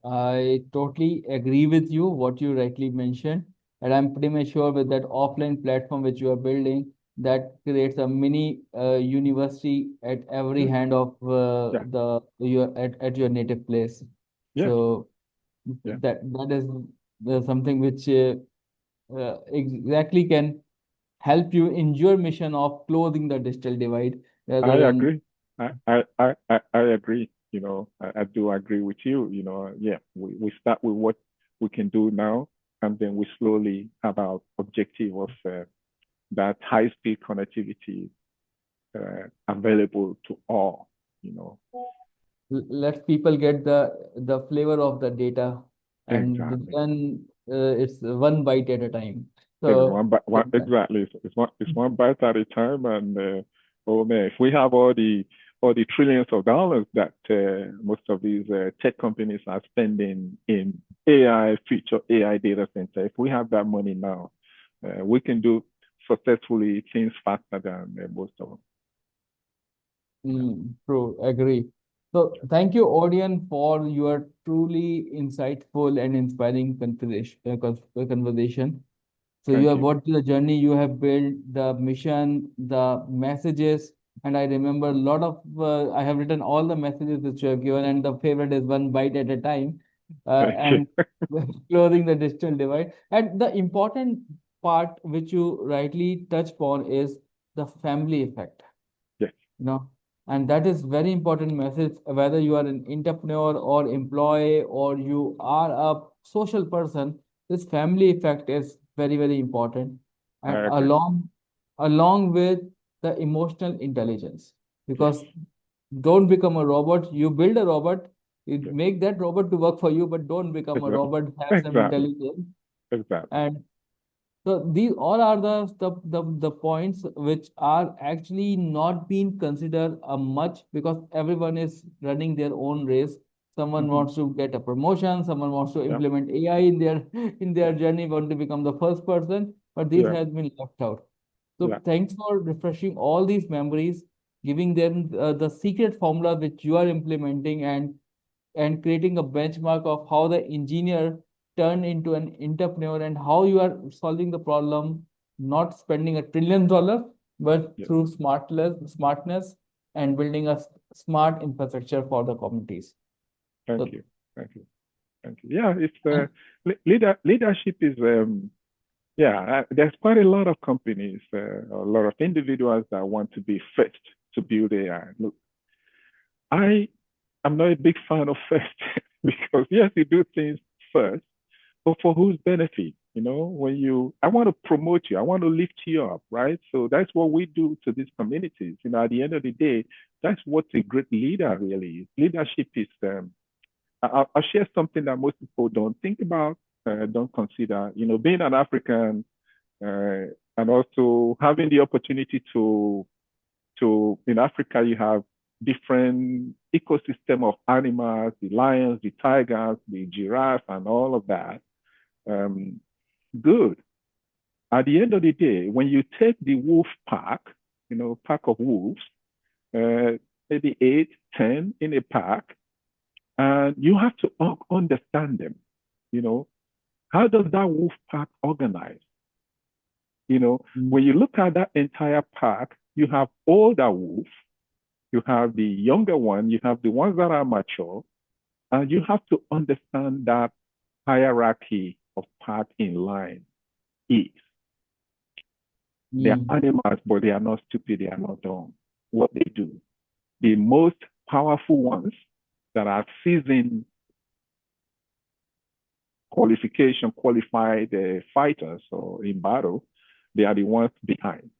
I totally agree with you, what you rightly mentioned. And I'm pretty much sure with that offline platform which you are building, that creates a mini university at every Mm. hand of Yeah. at your native place. Yes. So Yeah. that is something which exactly can help you in your mission of closing the digital divide I rather than. agree. I agree. You know, I do agree with you. You know, yeah, we start with what we can do now, and then we slowly have our objective of that high speed connectivity available to all. You know, Let people get the flavor of the data, and exactly. then it's one bite at a time. It's So one exactly. It's one bite at a time, and oh man, if we have all the trillions of dollars that most of these tech companies are spending in AI, future AI data center, if we have that money now, we can do successfully things faster than most of them. True, agree. So thank you, Odion, for your truly insightful and inspiring conversation. So you Thank have you. what the journey you have built, the mission, the messages, and I remember a lot of. I have written all the messages which you have given, and the favorite is one bite at a time, Thank you. and closing the digital divide. And the important part which you rightly touched upon is the family effect. Yes. You know, and that is very important message, whether you are an entrepreneur or employee or you are a social person. This family effect is very, very important, and I agree. along with the emotional intelligence, Yes. because don't become a robot. You build a robot, you Yeah. make that robot to work for you, but don't become a Exactly. robot, have some Exactly. intelligence. Exactly. And so these all are the points which are actually not being considered much, because everyone is running their own race. Someone Hmm. wants to get a promotion, someone wants to Yeah. implement AI in their in Yeah. their journey, want to become the first person, but this Yeah. has been left out. Yeah. So thanks for refreshing all these memories, giving them the secret formula which you are implementing, and creating a benchmark of how the engineer turned into an entrepreneur, and how you are solving the problem, not spending $1 trillion, but Yeah. through smartness and building a smart infrastructure for the communities. Thank So you. Thank you. Thank you. Yeah, it's leadership is yeah, there's quite a lot of companies, a lot of individuals that want to be first to build AI. Look, I am not a big fan of first because yes, you do things first, but for whose benefit? You know, I want to promote you, I want to lift you up, right? So that's what we do to these communities. You know, at the end of the day, that's what a great leader really is. Leadership is, I'll share something that most people don't think about, don't consider. You know, being an African, uh, and also having the opportunity to in Africa, you have different ecosystem of animals, the lions, the tigers, the giraffe, and all of that. Um, good. At the end of the day, when you take the wolf pack, you know, pack of wolves, uh, maybe 8, 10 in a pack, and you have to understand them. You know, how does that wolf pack organize? You know, mm, when you look at that entire pack, you have older wolves, you have the younger one, you have the ones that are mature, and you have to understand that hierarchy of pack in line is. They are mm, animals, but they are not stupid, they are not dumb. What they do, the most powerful ones that are seasoned qualified fighters or in battle, they are the ones behind.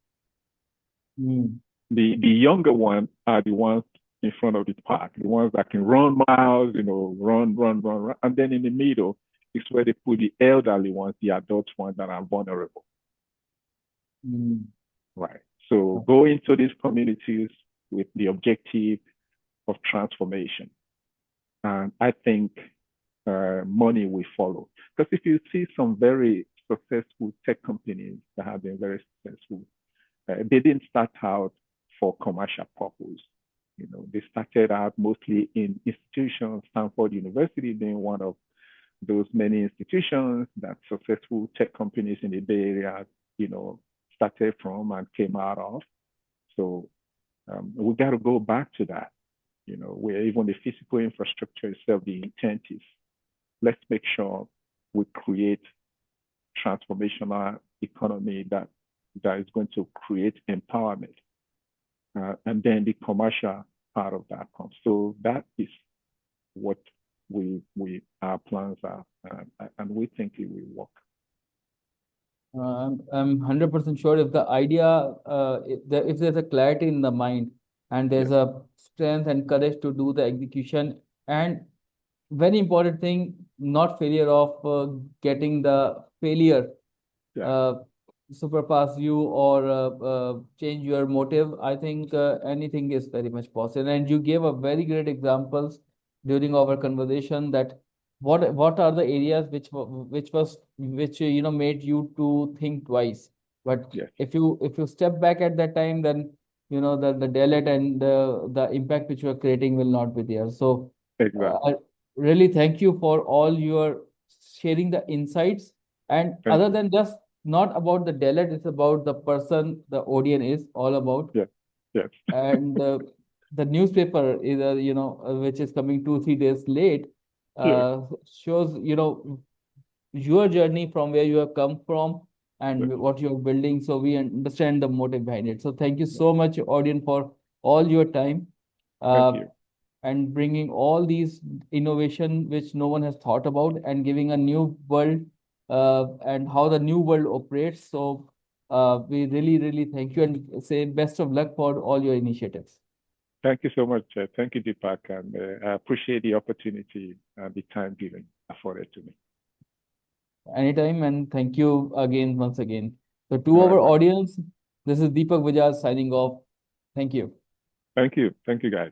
mm, The younger ones are the ones in front of the pack, the ones that can run miles, you know, run. And then in the middle is where they put the elderly ones, the adult ones that are vulnerable, mm. right? So go into these communities with the objective of transformation. And I think money will follow. Because if you see some very successful tech companies that have been very successful, they didn't start out for commercial purpose. You know, they started out mostly in institutions, Stanford University being one of those many institutions that successful tech companies in the Bay Area, you know, started from and came out of. So we got to go back to that, you know, where even the physical infrastructure itself, the intent is, let's make sure we create transformational economy that is going to create empowerment. And then the commercial part of that comes. So that is what our plans are, and we think it will work. I'm 100% sure if the idea, if there's a clarity in the mind, and Yeah, there's a strength and courage to do the execution, and very important thing, not failure of getting the failure yeah, uh, surpass you, or change your motive. I think anything is very much possible. And you gave a very great examples during our conversation, that what are the areas which made you to think twice. But yes, if you step back at that time, then the delay and the impact which you are creating will not be there. So exactly. I really thank you for all your sharing the insights. And Thank other you. than just not about the delete, it's about the person the ODION is all about. Yes, yes, And the newspaper is, which is coming 2 3 days late, yes, shows your journey from where you have come from yes. and what you're building. So we understand the motive behind it. So thank you so much, ODION, for all your time. Thank Uh, you. and bringing all these innovation which no one has thought about, and giving a new world, and how the new world operates. So we really, really thank you, and say best of luck for all your initiatives. Thank you so much. Thank you, Deepak, and I appreciate the opportunity and the time given afforded to me. Anytime, and thank you again, once again. So to All our right, bye. audience, this is Deepak Bajaj signing off. Thank you. Thank you. Thank you, guys.